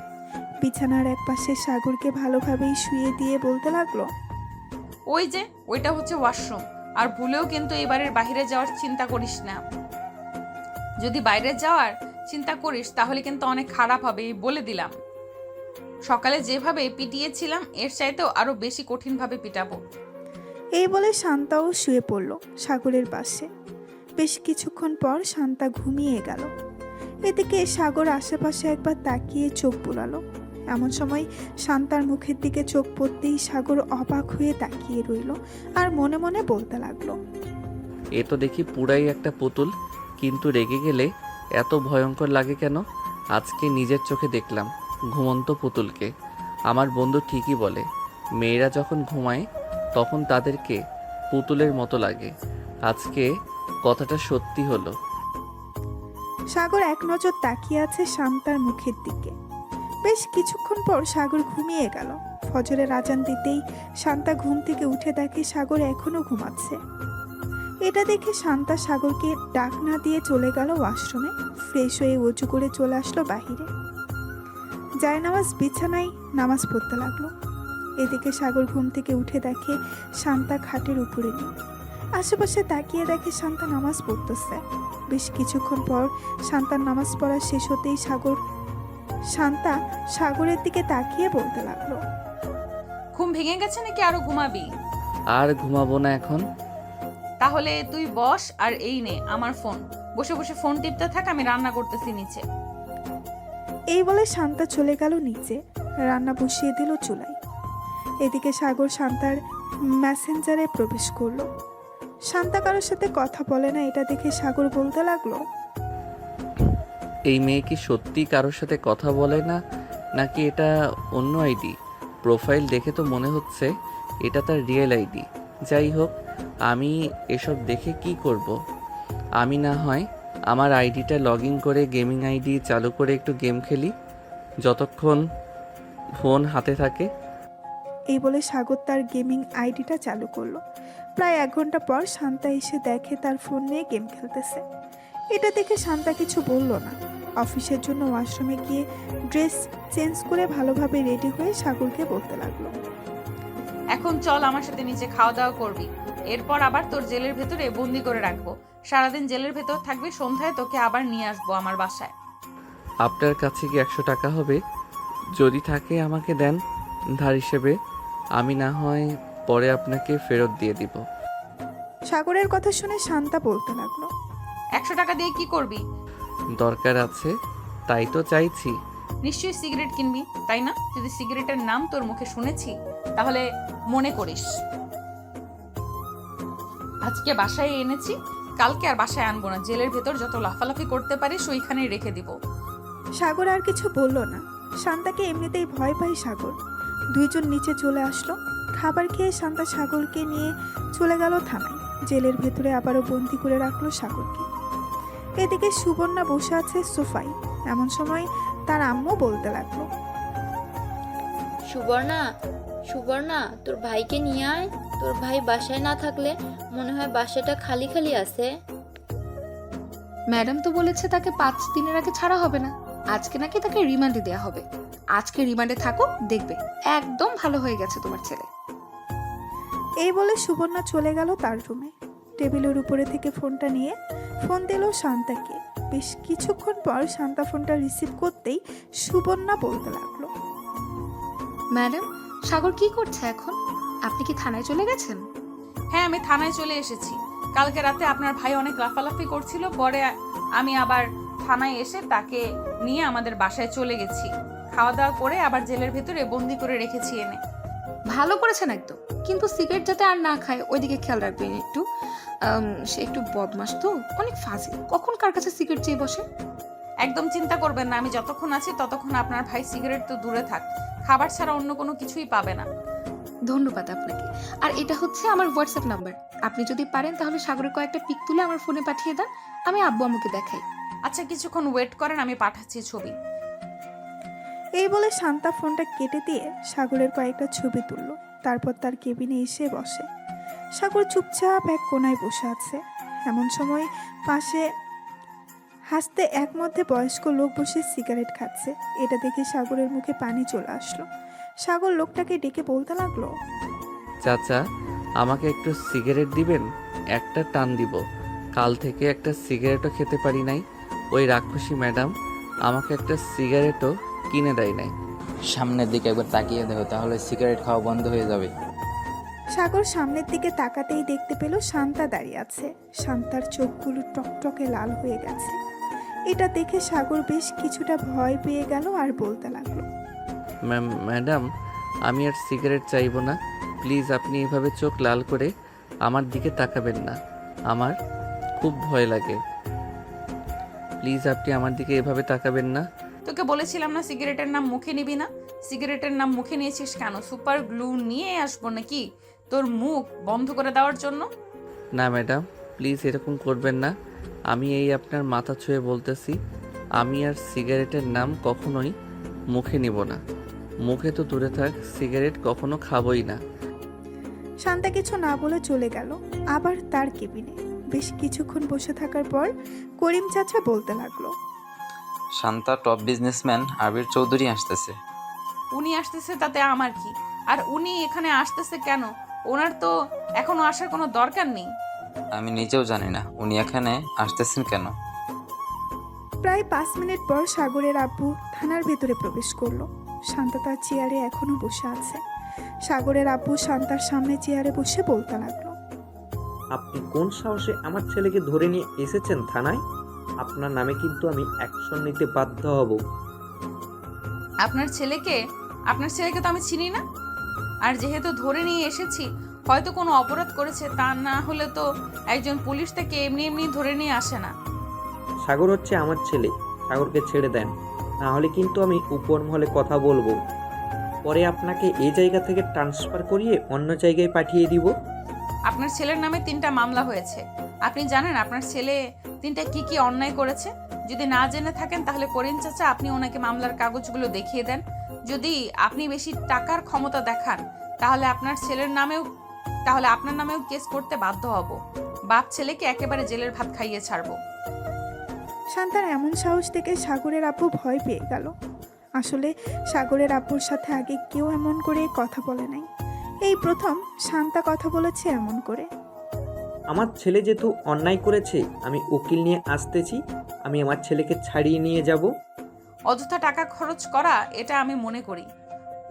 বিছানার এক পাশে সাগরকে ভালোভাবেই শুয়ে দিয়ে বলতে লাগলো, ওই যে ওইটা হচ্ছে ওয়াশরুম। আর ভুলেও কিন্তু এবারের বাইরে যাওয়ার চিন্তা করিস না। যদি বাইরে যাওয়ার চিন্তা করিস তাহলে কিন্তু অনেক খারাপ হবে, এই বলে দিলাম। সকালে যেভাবে পিটিয়েছিলাম এর চাইতেও আরো বেশি কঠিনভাবে পিটাবো। এই বলে শান্তাও শুয়ে পড়ল সাগরের পাশে। বেশ কিছুক্ষণ পর শান্তা ঘুমিয়ে গেল। এদিকে সাগর আশেপাশে একবার তাকিয়ে চোখ বুলালো। এমন সময় শান্তার মুখের দিকে চোখ পড়তেই সাগর অবাক হয়ে তাকিয়ে রইল আর মনে মনে বলতে লাগলো, এ তো দেখি পুরাই একটা পুতুল, কিন্তু রেগে গেলে এত ভয়ঙ্কর লাগে কেন? আজকে নিজের চোখে দেখলাম ঘুমন্ত পুতুলকে। আমার বন্ধু ঠিকই বলে, মেয়েরা যখন ঘুমায় তখন তাদেরকে পুতুলের মতো লাগে। আজকে কথাটা সত্যি হলো। সাগর এক নজর তাকিয়ে আছে শান্তার মুখের দিকে। বেশ কিছুক্ষণ পর সাগর ঘুমিয়ে গেল। ফজরের আজান দিতেই শান্তা ঘুম থেকে উঠে দেখে সাগর এখনো ঘুমাচ্ছে। এটা দেখে শান্তা সাগরকে ডাক না দিয়ে চলে গেল ওয়াশরুমে। ফ্রেশ হয়ে উঁচু করে চলে আসলো বাহিরে। জায়নামাজ বিছানায় নামাজ পড়তে লাগলো। এদিকে সাগর ঘুম থেকে উঠে দেখে শান্তা খাটের উপরে নেই। আশেপাশে তাকিয়ে দেখে শান্তা নামাজ পড়তেছে। বেশ কিছুক্ষণ পর শান্তার নামাজ পড়া শেষ হতেই শান্তা সাগরের দিকে তাকিয়ে বলতে লাগলো, ঘুম ভেঙে গেছে নাকি আরো ঘুমাবি? আর ঘুমাবো না এখন। তাহলে তুই বস আর এই নে আমার ফোন। বসে বসে ফোন টিপতে থাক, আমি রান্না করতেছি নিচে। এই বলে শান্তা চলে গেল নিচে। রান্না বসিয়ে দিল চুলায়। এদিকে সাগর শান্তার মেসেঞ্জারে প্রবেশ করলো। শান্তা কারোর সাথে কথা বলে না, এটা দেখে সাগর বলতে লাগলো, এই মেয়ে কি সত্যি কারোর সাথে কথা বলে না, নাকি এটা অন্য আইডি? প্রোফাইল দেখে তো মনে হচ্ছে এটা তার রিয়েল আইডি। যাই হোক, আমি এসব দেখে কি করব? আমি না হয় আমার আইডিটা লগ ইন করে গেমিং আইডি চালু করে একটু গেম খেলি যতক্ষণ ফোন হাতে থাকে। এই বলে সাগর তার গেমিং আইডিটা চালু করলো। প্রায় 1 ঘন্টা পর শান্তা এসে দেখে তার ফোন নিয়ে গেম খেলতেছে। এটা দেখে শান্তা কিছু বলল না। অফিসের জন্য ওয়াশরুমে গিয়ে ড্রেস চেঞ্জ করে ভালোভাবে রেডি হয়ে সাগরকে বলতে লাগলো, এখন চল আমার সাথে নিচে খাওয়া দাওয়া করবি, এরপর আবার তোর জেলের ভেতরে বন্দি করে রাখবো। সারাদিন জেলের ভেতর থাকবি, সন্ধ্যায় তোকে আবার নিয়ে আসবো আমার বাসায়। আপনার কাছে কি 100 টাকা হবে? যদি থাকে আমাকে দেন ধার হিসেবে, আমি না হয় পরে আপনাকে ফেরত দিয়ে দিব। সাগরের কথা শুনে শান্তা বলতে লাগলো, 100 টাকা দিয়ে কি করবি? দরকার আছে তাই তো চাইছি। নিশ্চয়ই সিগারেট কিনবি, তাই না? যদি সিগারেটের নাম তোর মুখে শুনেছি তাহলে মনে করিস আজকে বাসায় এনেছি, কালকে আর বাসায় আনবো না। জেলের ভেতর যত লাফালাফি করতে পারিস ওইখানেই রেখে দিব। সাগর আর কিছু বলল না। শান্তাকে এমনিতেই ভয় পায় সাগর। দুইজন নিচে চলে আসলো। খাবার খেয়ে শান্তা সাগরকে নিয়ে চলে গেল থানায়। জেলের ভেতরে আবারও বন্দি করে রাখলো সাগরকে। এদিকে সুবর্ণা বসে আছে সোফায়। এমন সময় তার আম্মু বলতে লাগলো, সুবর্ণা, সুবর্ণা, তোর ভাইকে নিয়ে আয়। তোর ভাই বাসায় না থাকলে মনে হয় বাসাটা খালি খালি আছে। ম্যাডাম তো বলেছে তাকে 5 দিনের আগে ছাড়া হবে না। আজকে নাকি তাকে রিমান্ডে দেওয়া হবে। আজকে রিমান্ডে থাকুক, দেখবে একদম ভালো হয়ে গেছে তোমার ছেলে। এই বলে সুবর্ণা চলে গেল তার রুমে। টেবিলের উপরে থেকে ফোনটা নিয়ে ফোন দিল শান্তাকে। বেশ কিছুক্ষণ পর শান্তা ফোনটা রিসিভ করতেই সুবর্ণা বলতে লাগলো, ম্যাডাম, সাগর কি করছে এখন? আপনি কি থানায় চলে গেছেন? হ্যাঁ, আমি থানায় চলে এসেছি। কালকে রাতে আপনার ভাই অনেক লাফালাফি করছিল, পরে আমি আবার থানায় এসে তাকে নিয়ে আমাদের বাসায় চলে গেছি। খাওয়া দাওয়া করে আবার জেলের ভেতরে বন্দি করে রেখেছি এনে। ভালো করেছেন একদম, কিন্তু সিগারেট যাতে আর না খায় ওইদিকে খেয়াল রাখবেন একটু। সে একটু বদমাস তো, অনেক ফাজিল, কখন কার কাছে সিগারেট চেয়ে বসে। একদম চিন্তা করবেন না, আমি যতক্ষণ আছি ততক্ষণ আপনার ভাই সিগারেট তো দূরে থাক, খাবার ছাড়া অন্য কোনো কিছুই পাবে না। ধন্যবাদ আপনাকে। আর এটা হচ্ছে আমার হোয়াটসঅ্যাপ নাম্বার। আপনি যদি পারেন তাহলে সাগরের কয়েকটা পিক তুলে আমার ফোনে পাঠিয়ে দেন, আমি আব্বু আম্মুকে দেখাই। আচ্ছা, কিছুক্ষণ ওয়েট করেন, আমি পাঠাচ্ছি ছবি। এই বলে শান্তা ফোনটা কেটে দিয়ে সাগরের কয়েকটা ছবি তুলল। তারপর তার কেবিনে এসে বসে। সাগর চুপচাপ এক কোনায় বসে আছে। এমন সময় পাশে হাসতে এক মধ্যে বয়স্ক লোক বসে সিগারেট খাচ্ছে। এটা দেখে সাগরের মুখে পানি চলে আসলো। সাগর লোকটাকে ডেকে বলতে লাগলো, চাচা, আমাকে একটু সিগারেট দিবেন? একটা টান দিব। কাল থেকে একটা সিগারেটও খেতে পারি নাই। ওই রাক্ষসী ম্যাডাম আমাকে একটা সিগারেটও কিনে দেয় নাই। সামনের দিকে একবার তাকিয়ে দেখো, তাহলে সিগারেট খাওয়া বন্ধ হয়ে যাবে। সাগর সামনের দিকে তাকাতেই দেখতে পেল শান্তা দাঁড়িয়ে আছে। শান্তার চোখগুলো টকটকে লাল হয়ে গেছে। এটা দেখে সাগর বেশ কিছুটা ভয় পেয়ে গেল আর বলতে লাগলো, ম্যাডাম, আমি আর সিগারেট চাইবো না। প্লিজ আপনি এভাবে চোখ লাল করে আমার দিকে তাকাবেন না, আমার খুব ভয় লাগে। প্লিজ আপনি আমার দিকে এভাবে তাকাবেন না। তোকে বলেছিলাম না সিগারেটের নাম মুখে নিবি না? সিগারেটের নাম মুখে নিয়েছিস কেন? সুপার গ্লু নিয়ে আসবো নাকি তোর মুখ বন্ধ করে দেওয়ার জন্য? না ম্যাডাম, প্লিজ এরকম করবেন না। আমি এই আপনার মাথা ছুঁয়ে বলতেছি, আমি আর সিগারেটের নাম কখনোই মুখে নিব না। মুখে তো দূরে থাক, সিগারেট কখনো খাবই না। শান্তা কিছু না বলে চলে গেল আবার তার কেবিনে। বেশ কিছুক্ষণ বসে থাকার পর করিম চাচা বলতে লাগলো, শান্তা, টপ বিজনেসম্যান আবির চৌধুরী আসতেছে। উনি আসতেছে তাতে আমার কি? আর উনি এখানে আসতেছে কেন? ওনার তো এখনো আসার কোনো দরকার নেই। আমি নিজেও জানি না উনি এখানে আসতেছেন কেন। প্রায় 5 মিনিট পর সাগরের আব্বু থানার ভেতরে প্রবেশ করলো। শান্তা তার চেয়ারে এখনো বসে আছে। সাগরের আব্বু শান্তার সামনে চেয়ারে বসে বলতে লাগলো, আপনি কোন সাহসে আমার ছেলেকে ধরে নিয়ে এসেছেন থানায়? আপনার নামে কিন্তু আমি অ্যাকশন নিতে বাধ্য হব। আপনার ছেলেকে তো আমি চিনি না। আর যেহেতু ধরে নিয়ে এসেছি, হয়তো কোনো অপরাধ করেছে, তা না হলে তো একজন পুলিশ তাকে এমনি এমনি ধরে নিয়ে আসে না। সাগর হচ্ছে আমার ছেলে, সাগরকে ছেড়ে দেন, না হলে কিন্তু আমি উপর মহলে কথা বলবো। পরে আপনাকে এই জায়গা থেকে ট্রান্সফার করিয়ে অন্য জায়গায় পাঠিয়ে দিব। আপনার ছেলের নামে 3টা মামলা হয়েছে। আপনি জানেন আপনার ছেলে 3টা কি কি অন্যায় করেছে? যদি না জেনে থাকেন তাহলে করিম চাচা আপনি ওনাকে মামলার কাগজগুলো দেখিয়ে দেন। যদি আপনি বেশি টাকার ক্ষমতা দেখান তাহলে আপনার নামেও কেস করতে বাধ্য হব। বাপ ছেলেকে একেবারে জেলের ভাত খাইয়ে ছাড়বো। শান্তার এমন সাহস দেখে সাগরের আব্বু ভয় পেয়ে গেল। আসলে সাগরের আব্বুর সাথে আগে কেউ এমন করে কথা বলে নাই, এই প্রথম শান্তা কথা বলেছে এমন করে। আমার ছেলে যেহেতু অন্যায় করেছে, আমি উকিল নিয়ে আসতেছি। আমি আমার ছেলেকে ছাড়িয়ে নিয়ে যাব। অযথা টাকা খরচ করা এটা আমি মনে করি।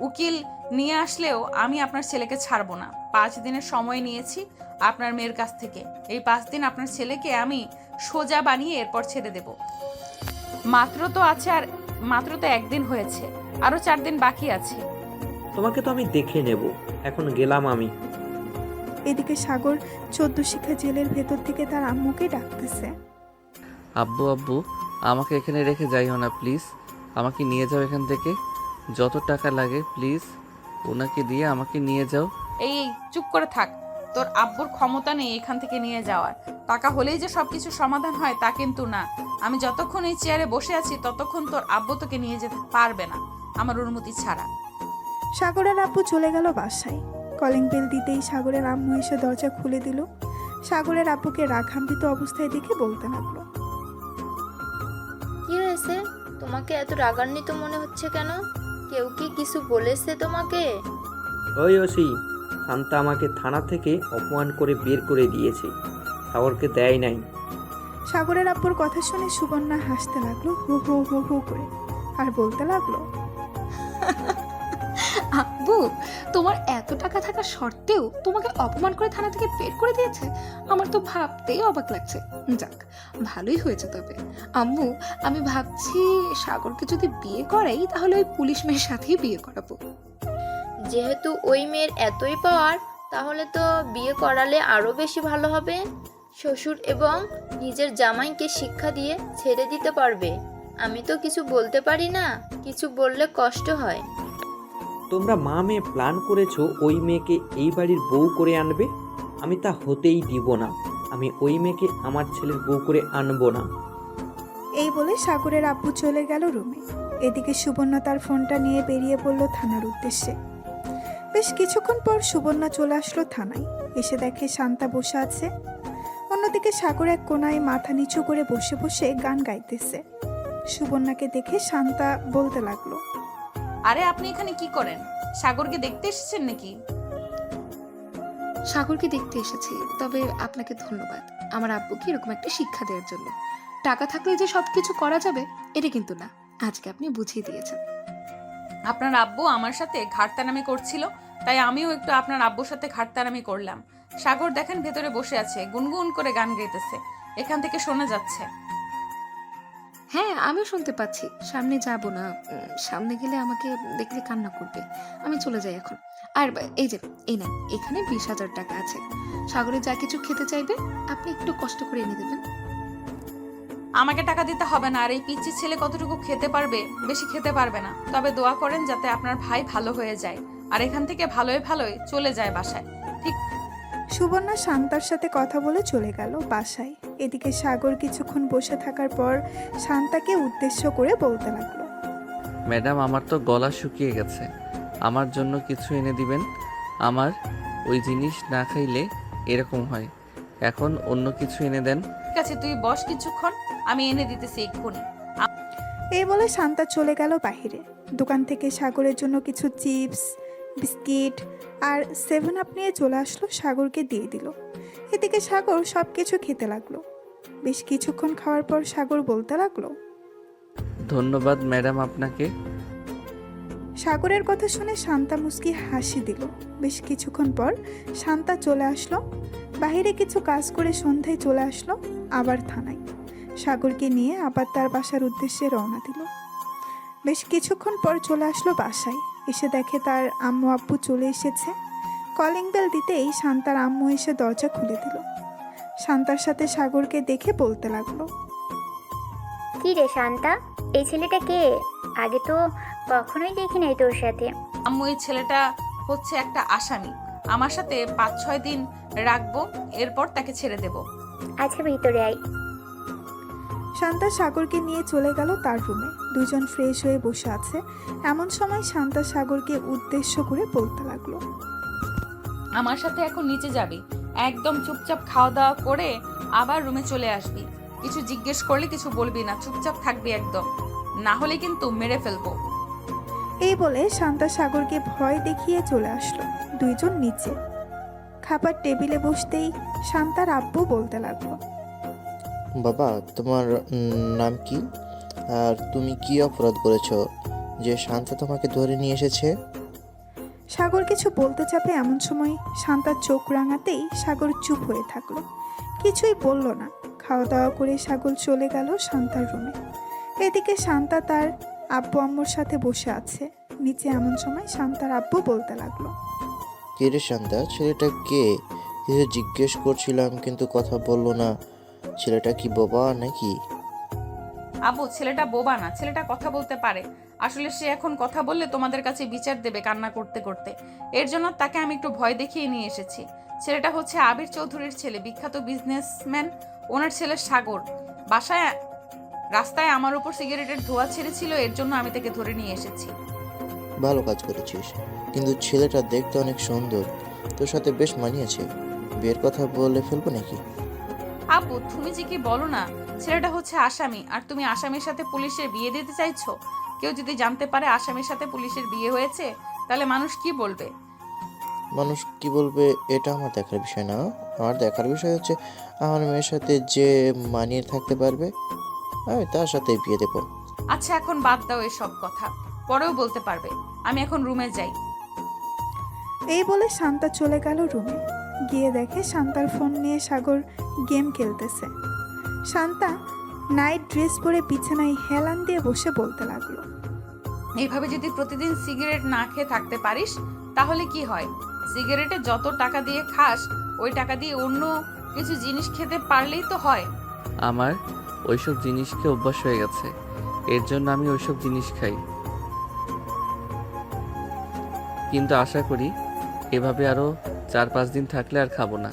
উকিল নিয়ে আসলেও আমি আপনার ছেলেকে ছাড়বো না। 5 দিনের সময় নিয়েছি আপনার মেয়ের কাছ থেকে। এই 5 দিন আপনার ছেলেকে আমি সোজা বানিয়ে এরপর ছেড়ে দেব। মাত্র তো 1 দিন হয়েছে, আরো 4 দিন বাকি আছে। তোমাকে তো আমি দেখে নেব, এখন গেলাম আমি। এদিকে সাগর 14 শিখা জেলের ভেতর থেকে তার আম্মুকে ডাকতেছে। আব্বু আব্বু, আমাকে এখানে রেখে যাইও না প্লিজ। আমাকে নিয়ে যাও এখান থেকে, যত টাকা লাগে প্লিজ ওনাকে দিয়ে আমাকে নিয়ে যাও। এই চুপ করে থাক, তোর আব্বুর ক্ষমতা নেই এখান থেকে নিয়ে যাওয়ার। টাকা হলেই যে সবকিছু সমাধান হয় তা কিন্তু না। আমি যতক্ষণ এই চেয়ারে বসে আছি ততক্ষণ তোর আব্বু তোকে নিয়ে যেতে পারবে না আমার অনুমতি ছাড়া। সাগরের আব্বু চলে গেল বাসায়। কলিং বেল দিতেই সাগরের আম্মু এসে দরজা খুলে দিল। সাগরের আব্বুকে রাগান্বিত অবস্থায় দেখে বলতে লাগলো, কি হয়েছে? তোমাকে এত রাগান্বিত মনে হচ্ছে কেন? কেউ কি কিছু বলেছে তোমাকে? ওই ওসি, শান্তা আমাকে থানা থেকে অপমান করে বের করে দিয়েছে, সাগরকে দেয় নাই। সাগরের আব্বুর কথা শুনে সুবর্ণা হাসতে লাগলো হু হু হু হু করে, আর বলতে লাগলো, আব্বু, তোমার এত টাকা থাকা সত্ত্বেও তোমাকে অপমান করে থানা থেকে বের করে দিয়েছে? আমার তো ভাবতেই অবাক লাগছে। যাক, ভালোই হয়েছে। তবে আম্মু, আমি ভাবছি সাগরকে যদি বিয়ে করাই তাহলে ওই পুলিশ মেয়ের সাথেই বিয়ে করাবো। যেহেতু ওই মেয়ের এতই পাওয়ার, তাহলে তো বিয়ে করালে আরো বেশি ভালো হবে। শ্বশুর এবং নিজের জামাইকে শিক্ষা দিয়ে ছেড়ে দিতে পারবে। আমি তো কিছু বলতে পারি না, কিছু বললে কষ্ট হয়। তোমরা মা মেয়ে প্ল্যান করেছো ওই মেয়েকে এই বাড়ির বউ করে আনবে। আমি তা হতেই দিব না। আমি ওই মেয়েকে আমার ছেলের বউ করে আনবো না। এই বলে সাগরের আব্বু চলে গেল রুমে। এদিকে সুবর্ণা তার ফোনটা নিয়ে বেরিয়ে পড়ল থানার উদ্দেশ্যে। বেশ কিছুক্ষণ পর সুবর্ণা চলে আসলো থানায়। এসে দেখে শান্তা বসে আছে। অন্যদিকে সাগর এক কোনায় মাথা নিচু করে বসে বসে গান গাইতেছে। সুবর্ণাকে দেখে শান্তা বলতে লাগলো, আরে আপনি এখানে কি করেন? সাগরকে দেখতে এসেছেন নাকি? সাগরকে দেখতে এসেছি, তবে আপনাকে ধন্যবাদ আমার আব্বুকে এরকম একটা শিক্ষা দেওয়ার জন্য। টাকা থাকলে যে সবকিছু করা যাবে এটা কিন্তু না, আজকে আপনি বুঝিয়ে দিয়েছেন। আপনার আব্বু আমার সাথে ঘাটতারামি করছিল, তাই আমিও একটু আপনার আব্বুর সাথে ঘাটতারামি করলাম। সাগর দেখেন ভেতরে বসে আছে, গুনগুন করে গান গাইতেছে, এখান থেকে শোনা যাচ্ছে। হ্যাঁ, আমিও শুনতে পাচ্ছি। সামনে যাব না, সামনে গেলে আমাকে দেখলে কান্না করবে। আমি চলে যাই এখন। আর এই যে, এই নেন, এখানে 20,000 টাকা আছে। সাগরে যা কিছু খেতে চাইবে আপনি একটু কষ্ট করে এনে দেবেন। আমাকে টাকা দিতে হবে না। আর এই পিচ্চি ছেলে কতটুকু খেতে পারবে? বেশি খেতে পারবে না। তবে দোয়া করেন যাতে আপনার ভাই ভালো হয়ে যায় আর এখান থেকে ভালোই ভালোই চলে যায় বাসায়। ঠিক। সুবর্ণা শান্তার সাথে কথা বলে চলে গেল বাসায়। এদিকে সাগর কিছুক্ষণ বসে থাকার পর শান্তাকে উদ্দেশ্য করে বলতে লাগলো, ম্যাডাম, আমার তো গলা শুকিয়ে গেছে, আমার জন্য কিছু এনে দিবেন। আমার ওই জিনিস না খাইলে এরকম হয়, এখন অন্য কিছু এনে দেন। ঠিক আছে, তুই বস কিছুক্ষণ, আমি এনে দিতেছি এক্ষুনি। এই বলে শান্তা চলে গেল বাহিরে। দোকান থেকে সাগরের জন্য কিছু চিপস, বিস্কিট আর 7 আপ নিয়ে চলে আসলো, সাগরকে দিয়ে দিল। এদিকে সাগর সব কিছু খেতে লাগলো। বেশ কিছুক্ষণ খাওয়ার পর সাগর বলতে লাগলো, ধন্যবাদ ম্যাডাম আপনাকে। সাগরের কথা শুনে শান্তা মুস্কি হাসি দিল। বেশ কিছুক্ষণ পর শান্তা চলে আসলো বাইরে, কিছু কাজ করে সন্ধ্যায় চলে আসলো আবার থানায়। সাগরকে নিয়ে আবার তার বাসার উদ্দেশ্যে রওনা দিল। বেশ কিছুক্ষণ পর চলে আসলো বাসায়। এসে দেখে তার আম্মু আব্বু চলে এসেছে। কলিং বেল দিতেই শান্তার আম্মু এসে দরজা খুলে দিল। শান্তার সাথে সাগরকে দেখে বলতে লাগলো, কি রে শান্তা, এই ছেলেটা কে? আগে তো কখনোই দেখি নাই তোর সাথে। আম্মু, এই ছেলেটা হচ্ছে একটা আসামি। আমার সাথে 5-6 দিন রাখবো, এরপর তাকে ছেড়ে দেব। আচ্ছা, ভিতরে আয়। শান্তা সাগরকে নিয়ে চলে গেল তার রুমে। দুজন ফ্রেশ হয়ে বসে আছে। এমন সময় শান্তা সাগরকে উদ্দেশ্য করে বলতে লাগলো, আমার সাথে এখন নিচে যাবি, একদম চুপচাপ খাওয়া দাওয়া করে আবার রুমে চলে আসবি। কিছু জিজ্ঞেস করলে কিছু বলবি না, চুপচাপ থাকবি একদম, না হলে কিন্তু মেরে ফেলবো। এই বলে শান্তা সাগরকে ভয় দেখিয়ে চলে আসলো। দুইজন নিচে খাবার টেবিলে বসতেই শান্তার আব্বু বলতে লাগলো, বাবা তোমার নাম কি, আর তুমি কি অপরাধ করেছো যে শান্তা তোমাকে ধরে নিয়ে এসেছে? সাগর কিছু বলতে চাপে এমন সময় শান্তার চোখ রাঙাতেই সাগর চুপ হয়ে থাকলো, কিছুই বলল না। খাওয়া দাওয়া করে সাগর চলে গেল শান্তার রুমে। এদিকে শান্তা তার আব্বু আম্মুর সাথে বসে আছে নিচে। এমন সময় শান্তার আব্বু বলতে লাগলো, কে রে শান্তা, ছেলেটা কে? কিছু জিজ্ঞেস করছিলাম কিন্তু কথা বললো না। ছেলেটা কি বোবা নাকি? আব্বু, ছেলেটা বোবা না, ছেলেটা কথা বলতে পারে। আসলে সে এখন কথা বললে তোমাদের কাছে বিচার দেবে কান্না করতে করতে। এর জন্য তাকে আমি একটু ভয় দেখিয়ে নিয়ে এসেছি। ছেলেটা হচ্ছে আবির চৌধুরীর ছেলে, বিখ্যাত বিজনেসম্যান। ওনার ছেলে সাগর রাস্তায় আমার উপর সিগারেটের ধোঁয়া ছেড়েছিল, এর জন্য আমি তাকে ধরে নিয়ে এসেছি। ভালো কাজ করেছিস, কিন্তু ছেলেটা দেখতে অনেক সুন্দর, তোর সাথে বেশ মানিয়েছে। বিয়ের কথা বলে ফেলবো নাকি? আব্বু, তুমি যে কি বলো না, ছেলেটা হচ্ছে আসামি, আর তুমি আসামির সাথে পুলিশের বিয়ে দিতে চাইছো। কেউ যদি জানতে পারে আসামির সাথে পুলিশের বিয়ে হয়েছে, তাহলে মানুষ কি বলবে? মানুষ কি বলবে এটা আমার দেখার বিষয় না। আমার দেখার বিষয় হচ্ছে আমার মেয়ের সাথে যে মানিয়ে থাকতে পারবে আমি তার সাথে বিয়ে দেবো। আচ্ছা, এখন বাদ দাও এসব কথা, পরেও বলতে পারবে। আমি এখন রুমে যাই। এই বলে শান্তা চলে গেল রুমে। গিয়ে দেখে শান্তার ফোন নিয়ে সাগর গেম খেলতেছে। শান্তা নাইট ড্রেস পরে বিছানায় হেলান দিয়ে বসে বলতে লাগলো, এইভাবে যদি প্রতিদিন সিগারেট না খেয়ে থাকতে পারিস, তাহলে কি হয়? সিগারেটে যত টাকা দিয়ে খাস, ওই টাকা দিয়ে অন্য কিছু জিনিস খেতে পারলেই তো হয়। আমার ওইসব জিনিসকে অভ্যাস হয়ে গেছে, এর জন্য আমি ওইসব জিনিস খাই। কিন্তু আশা করি এভাবে আরো 4-5 দিন থাকলে আর খাবো না।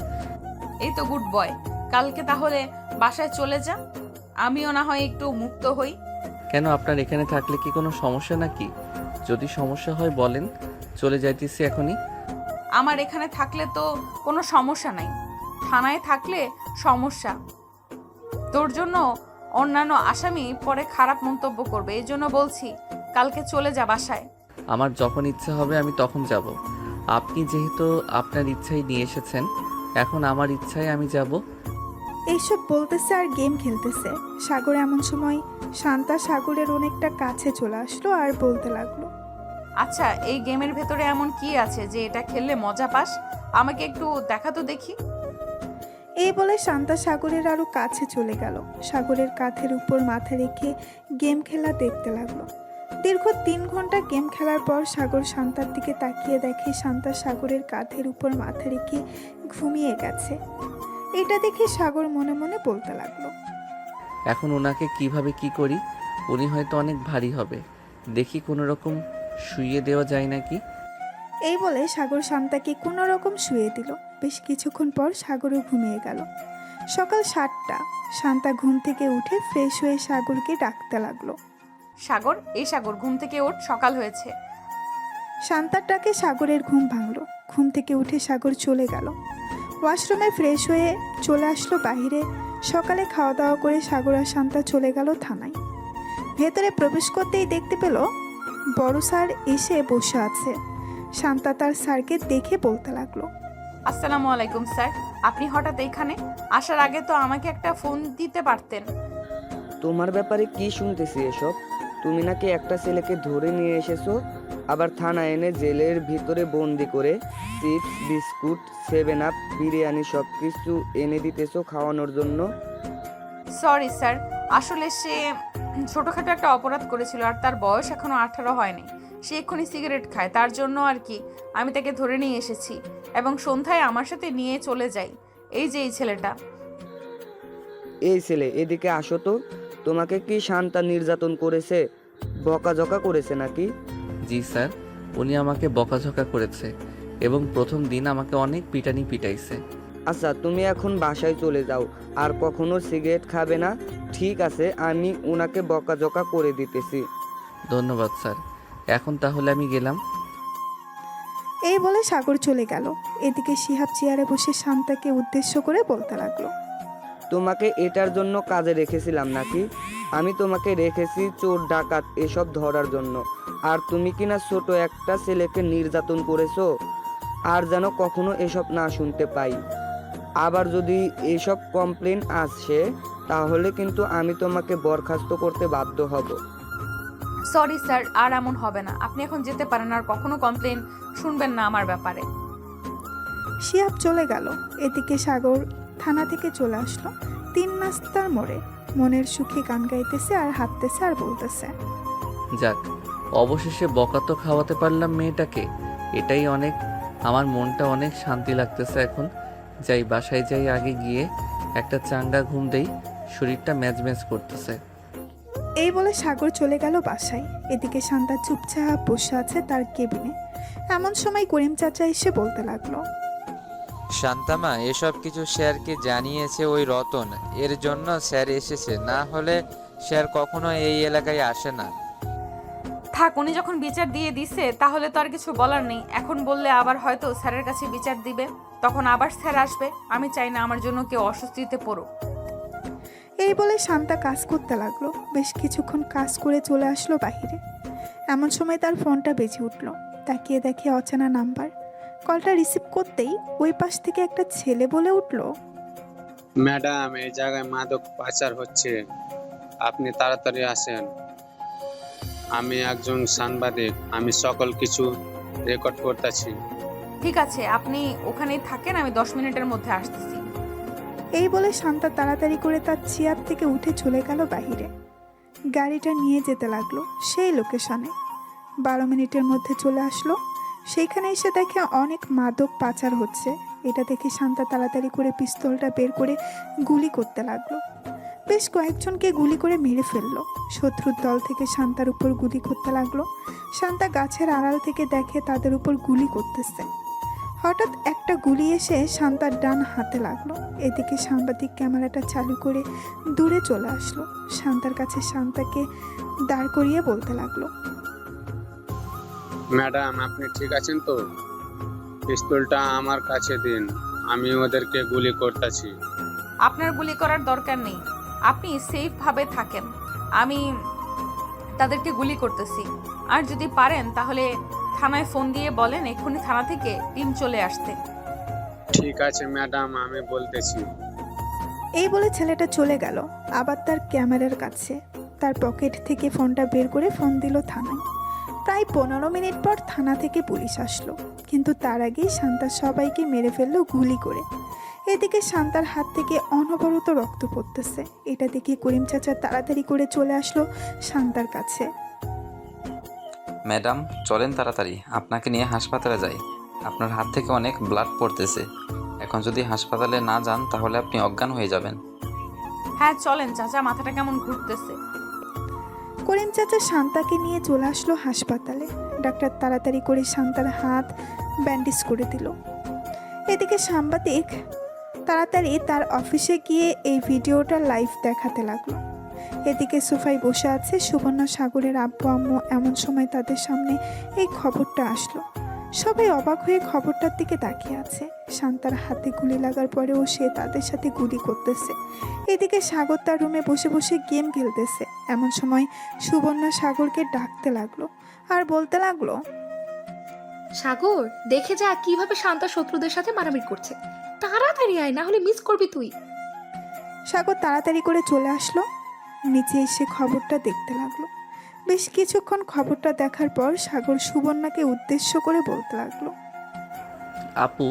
এই তো গুড বয়, কালকে তাহলে বাসায় চলে যা, আমিও না হয় একটু মুক্ত হই। কেন, আপনার এখানে থাকলে কি কোনো সমস্যা নাকি? যদি সমস্যা হয় বলেন, চলে যাইতেছি এখনই। আমার এখানে থাকলে তো কোনো সমস্যা নাই, থানায় থাকলে সমস্যা। তোর জন্য অন্যান্য আসামি পরে খারাপ মন্তব্য করবে, এই জন্য বলছি কালকে চলে যা বাসায়। আমার যখন ইচ্ছা হবে আমি তখন যাব। আপনি যেহেতু আপনার ইচ্ছাই নিয়ে এসেছেন, এখন আমার ইচ্ছায় আমি যাব। এইসব বলতেছে আর গেম খেলতেছে। সাগর এমন সময় শান্তা সাগরের অনেকটা কাছে চলে আসলো আর বলতে লাগলো, আচ্ছা, এই গেমের ভেতরে এমন কি আছে যে এটা খেললে মজা পাস? আমাকে একটু দেখা তো দেখি। এই বলে শান্তা সাগরের আরো কাছে চলে গেল। সাগরের কাঁধের উপর মাথা রেখে গেম খেলা দেখতে লাগলো। দীর্ঘ 3 ঘন্টা গেম খেলার পর সাগর শান্তার দিকে তাকিয়ে দেখে শান্তা সাগরের কাঁধের উপর মাথা রেখে ঘুমিয়ে গেছে। এটা দেখে সাগর মনে মনে বলতে লাগলো, এখন ওনাকে কিভাবে কি করি? উনি হয়তো অনেক ভারী হবে, দেখি কোনো রকম শুইয়ে দেওয়া যায় নাকি। এই বলে সাগর শান্তাকে কোনো রকম শুয়ে দিল। বেশ কিছুক্ষণ পর সাগরও ঘুমিয়ে গেল। সকাল 7টা। শান্তা ঘুম থেকে উঠে ফ্রেশ হয়ে সাগরকে ডাকতে লাগলো। সাগর, এই সাগর, ঘুম থেকে ওঠ, সকাল হয়েছে। শান্তার ডাকে সাগরের ঘুম ভাঙলো। ঘুম থেকে উঠে সাগর চলে গেল ওয়াশরুমে, ফ্রেশ হয়ে চলে আসলো বাহিরে। সকালে খাওয়া দাওয়া করে সাগর আর শান্তা চলে গেল থানায়। ভেতরে প্রবেশ করতেই দেখতে পেল বড় স্যার এসে বসে আছে। শান্তা তার স্যারকে দেখে বলতে লাগলো, আসসালামু আলাইকুম স্যার, আপনি হঠাৎ এখানে? আসার আগে তো আমাকে একটা ফোন দিতে পারতেন। তোমার ব্যাপারে কি শুনতেছি এসব? তুমি নাকি একটা ছেলেকে ধরে নিয়ে এসেছো, আবার থানায় এনে জেলের ভিতরে বন্দি করে চিপস, বিস্কুট, 7 আপ, বিরিয়ানি সব কিছু এনে দিতেছো খাওয়ানোর জন্য। সরি স্যার, আসলে সে ছোটখাটো একটা অপরাধ করেছিল, আর তার বয়স এখনো 18 হয়নি। সে এক্ষুনি সিগারেট খায়, তার জন্য আর কি আমি তাকে ধরে নিয়ে এসেছি এবং সন্ধ্যায় আমার সাথে নিয়ে চলে যাই। এই যে এই ছেলেটা। এই ছেলে, এদিকে আসো তো। তোমাকে কি শান্তা নির্যাতন করেছে, বকাঝকা করেছে নাকি? জি স্যার, উনি আমাকে বকাঝকা করেছে এবং প্রথম দিন আমাকে অনেক পিটানি পিটাইছে। আচ্ছা, তুমি এখন বাসায় চলে যাও, আর কখনো সিগারেট খাবে না, ঠিক আছে? আমি ওনাকে বকাঝকা করে দিতেছি। ধন্যবাদ স্যার, এখন তাহলে আমি গেলাম। এই বলে সাগর চলে গেল। এদিকে শিহাব চেয়ারে বসে শান্তাকে উদ্দেশ্য করে বলতে লাগলো, তোমাকে এটার জন্য কাজে রেখেছিলাম নাকি? আমি তোমাকে রেখেছি চোর ডাকাত এসব ধরার জন্য, আর তুমি কিনা ছোট একটা ছেলেকে নির্যাতন করেছো। আর যেন কখনো এসব না শুনতে পাই। আবার যদি এসব কমপ্লেন আসে তাহলে কিন্তু আমি তোমাকে বরখাস্ত করতে বাধ্য হব। সরি স্যার, আর এমন হবে না। আপনি এখন যেতে পারেন, আর কখনো কমপ্লেন শুনবেন না আমার ব্যাপারে। শিহাব চলে গেল। এদিকে সাগর থানা থেকে চলে আসলো 3 নাস্তার মোড়ে। মনের সুখে গান গাইতেছে আর হাঁটতেছে আর বলতেছে, যাক, অবশেষে বকা তো খাওয়াতে পারলাম মেয়েটাকে, এটাই অনেক। আমার মনটা অনেক শান্তি লাগতেছে এখন। যাই, বাসায় যাই, আগে গিয়ে একটা চাঙ্গা ঘুম দেই, শরীরটা ম্যাজম্যাজ করতেছে। এই বলে সাগর চলে গেল বাসায়। এদিকে শান্তা চুপচাপ বসে আছে তার কেবিনে। এমন সময় করিম চাচা এসে বলতে লাগলো, শান্তামা, এসব কিছু স্যারকে জানিয়েছে ওই রতন, এর জন্য স্যার এসেছে, না হলে স্যার কখনো এই এলাকায় আসে না। থাক, উনি যখন বিচার দিয়ে দিছে তাহলে তো আর কিছু বলার নেই। এখন বললে আবার হয়তো স্যারের কাছে বিচার দিবে, তখন আবার স্যার আসবে। আমি চাই না আমার জন্য কেউ অস্বস্তিতে পড়ুক। এই বলে শান্তা কাজ করতে লাগলো। বেশ কিছুক্ষণ কাজ করে চলে আসলো বাহিরে। এমন সময় তার ফোনটা বেজে উঠলো। তাকিয়ে দেখে অচেনা নাম্বার। কলটা রিসিভ করতেই ওই পাশ থেকে একটা ছেলে বলে উঠলো, ম্যাডাম, এই জায়গায় মাদক পাচার হচ্ছে, আপনি তাড়াতাড়ি আসেন। আমি একজন সাংবাদিক, আমি সকল কিছু রেকর্ড করতেছি। ঠিক আছে, আপনি ওখানেই থাকেন, আমি 10 মিনিটের মধ্যে আসতেছি। এই বলে শান্তা তাড়াতাড়ি করে তার চেয়ার থেকে উঠে চলে গেল বাহিরে। গাড়িটা নিয়ে যেতে লাগলো সেই লোকেশনে। 12 মিনিটের মধ্যে চলে আসলো। সেইখানে এসে দেখে অনেক মাদক পাচার হচ্ছে। এটা দেখে শান্তা তাড়াতাড়ি করে পিস্তলটা বের করে গুলি করতে লাগলো। বেশ কয়েকজনকে গুলি করে মেরে ফেললো। শত্রুর দল থেকে শান্তার উপর গুলি করতে লাগলো। শান্তা গাছের আড়াল থেকে দেখে তাদের উপর গুলি করতেছে। হঠাৎ একটা গুলি এসে শান্তার ডান হাতে লাগলো। এদিকে সাংবাদিক ক্যামেরাটা চালু করে দূরে চলে আসলো। শান্তার কাছে শান্তাকে দাঁড় করিয়ে বলতে লাগলো, ম্যাডাম, আপনি ঠিক আছেন তো? পিস্তলটা আমার কাছে দিন, আমি ওদেরকে গুলি করতেছি। আপনার গুলি করার দরকার নেই, আপনি সেফ ভাবে থাকেন। আমি তাদেরকে গুলি করতেছি। আর যদি পারেন তাহলে থানায় ফোন দিয়ে বলেন এক্ষুনি থানা থেকে টিম চলে আসতে। ঠিক আছে ম্যাডাম, আমি বলতেছি। এই বলে ছেলেটা চলে গেল আবার তার ক্যামেরার কাছে। তার পকেট থেকে ফোনটা বের করে ফোন দিল থানায়। প্রায় 15 মিনিট পর থানা থেকে পুলিশ আসলো, কিন্তু তার আগেই শান্তা সবাইকে মেরে ফেললো গুলি করে। এদিকে শান্তার হাত থেকে অনবরত রক্ত পড়তেছে। এটা দেখে করিম চাচা তাড়াতাড়ি করে চলে আসলো শান্তার কাছে। ম্যাডাম, চলেন তাড়াতাড়ি, আপনাকে নিয়ে হাসপাতালে যাই। আপনার হাত থেকে অনেক ব্লাড পড়তেছে, এখন যদি হাসপাতালে না যান তাহলে আপনি অজ্ঞান হয়ে যাবেন। হ্যাঁ চলেন চাচা, মাথাটা কেমন ঘুরতেছে। করিম চাচা শান্তাকে নিয়ে চলে আসলো হাসপাতালে। ডাক্তার তাড়াতাড়ি করে শান্তার হাত ব্যান্ডেজ করে দিল। এদিকে সাংবাদিক তাড়াতাড়ি তার অফিসে গিয়ে এই ভিডিওটা লাইভ দেখাতে লাগলো। এদিকে সোফায় বসে আছে সুবর্ণা সাগরের আব্বু আম্মু। এমন সময় তাদের সামনে এই খবরটা আসলো। সবাই অবাক হয়ে খবরটার দিকে তাকিয়ে আছে। শান্তার হাতে গুলি লাগার পরেও সে তাদের সাথে গুলি করতেছে। এদিকে সাগর তার রুমে বসে বসে গেম খেলতেছে। এমন সময় সুবর্ণা সাগরকে ডাকতে লাগলো আর বলতে লাগলো, সাগর, দেখে যা কিভাবে শান্তা শত্রুদের সাথে মারামারি করছে। তাড়াতাড়ি আয়, না হলে মিস করবি তুই। সাগর তাড়াতাড়ি করে চলে আসলো। নিচে এসে খবরটা দেখতে লাগলো। বেশ কিছুক্ষণ খবরটা দেখার পর সাগর সুবর্ণাকে উদ্দেশ্য করে বলতে লাগলো, আপু,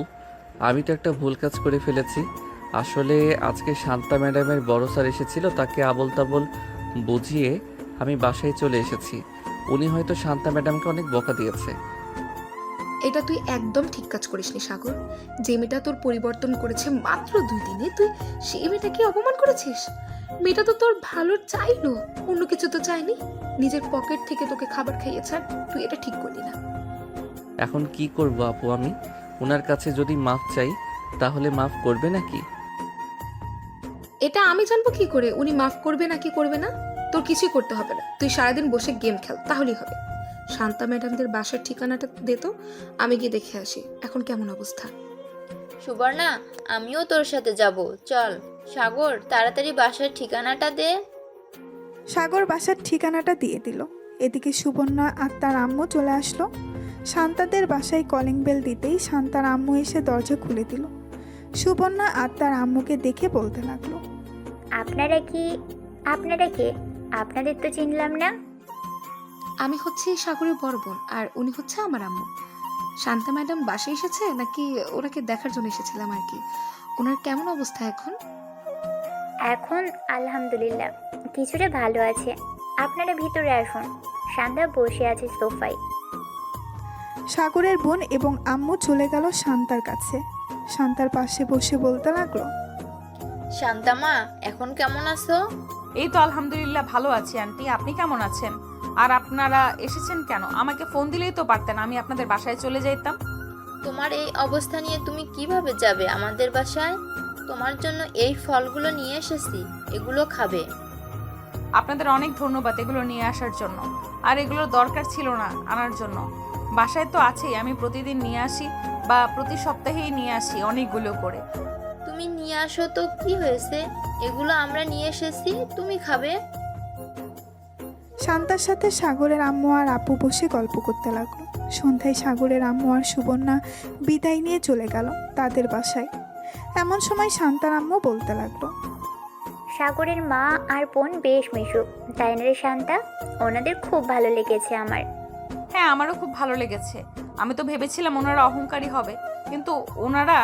আমি তো একটা ভুল কাজ করে ফেলেছি। আসলে আজকে শান্তা ম্যাডামের বড় স্যার এসেছিল, তাকে আবল তাবল বুঝিয়ে আমি বাসায় চলে এসেছি। উনি হয়তো শান্তা ম্যাডামকে অনেক বকা দিয়েছে। এটা তুই একদম ঠিক কাজ করিসনি সাগর। যে মেয়েটা তোর পরিবর্তন করেছে মাত্র 2 দিনে, তুই সেই মেয়েটাকে অপমান করেছিস। মেয়েটা তো তোর ভালো চাইলো, অন্য কিছু তো চাইনি। নিজের পকেট থেকে তোকে খাবার খাইয়েছে, তুই এটা ঠিক করলি না। এখন কি করব আপু? আমি ওনার কাছে যদি মাফ চাই তাহলে মাফ করবে নাকি? এটা আমি জানবো কি করে উনি মাফ করবে নাকি করবে না? তোর কিছুই করতে হবে না, তুই সারাদিন বসে গেম খেল, তাহলেই হবে। শান্তা ম্যাডামদের বাসার ঠিকানাটা দে তো, আমি গিয়ে দেখে আসি এখন কেমন অবস্থা। সুবর্ণা, আমিও তোর সাথে যাব, চল। সাগর, তাড়াতাড়ি বাসার ঠিকানাটা দে। সাগর বাসার ঠিকানাটা দিয়ে দিল। এদিকে সুবর্ণা আর তার আম্মু চলে আসলো। শান্তাদের বাসায় কলিং বেল দিতেই শান্তার আম্মু এসে দরজা খুলে দিল। সুবর্ণা আর তার আম্মুকে দেখে বলতে লাগলো, আপনারা কে? আপনাদের তো চিনলাম না। আমি হচ্ছে সাগরের বড় বোন, আর উনি হচ্ছে আমার আম্মু। শান্তা ম্যাডাম বাসায় এসেছে নাকি ওনাকে দেখার জন্য এসেছিলাম আর কি। ওনার কেমন অবস্থা এখন? এখন আলহামদুলিল্লাহ কিছুটা ভালো আছে। আপনারা ভিতরে আসুন, শান্তা বসে আছে সোফায়। সাগরের বোন এবং আম্মু চলে গেল শান্তার কাছে। শান্তার পাশে বসে বলতে লাগলো, শান্তামা, এখন কেমন আছো? এই তো আলহামদুলিল্লাহ ভালো আছি আন্টি, আপনি কেমন আছেন? আর আপনারা এসেছেন কেন? আমাকে ফোন দিলেই তো পারতেন, আমি আপনাদের বাসায় চলে যাইতাম। তোমার এই অবস্থা নিয়ে তুমি কিভাবে যাবে আমাদের বাসায়? তোমার জন্য এই ফলগুলো নিয়ে এসেছি, এগুলো খাবে। আপনাদের অনেক ধন্যবাদ এগুলো নিয়ে আসার জন্য, আর এগুলোর দরকার ছিল না আনার জন্য। বাসায় তো আছেই, আমি প্রতিদিন নিয়ে আসি বা প্রতি সপ্তাহেই নিয়ে আসি অনেকগুলো করে। তুমি নিয়ে আসো তো, কি হয়েছে? এগুলো আমরা নিয়ে এসেছি, তুমি খাবে। শান্তার সাথে সাগরের আম্মু আর আপু বসে গল্প করতে লাগলো। সন্ধ্যায় সাগরের আম্মু আর সুবর্ণা বিদায় নিয়ে চলে গেল তাদের বাসায়। এমন সময় শান্তার আম্মু বলতে লাগলো, সাগরের মা আর বোন বেশ মিশুক, তাই না রে শান্তা? ওনাদের খুব ভালো লেগেছে আমার। হ্যাঁ, আমারও খুব ভালো লেগেছে। আমি তো ভেবেছিলাম ওনারা অহংকারী হবে, কিন্তু ওনারা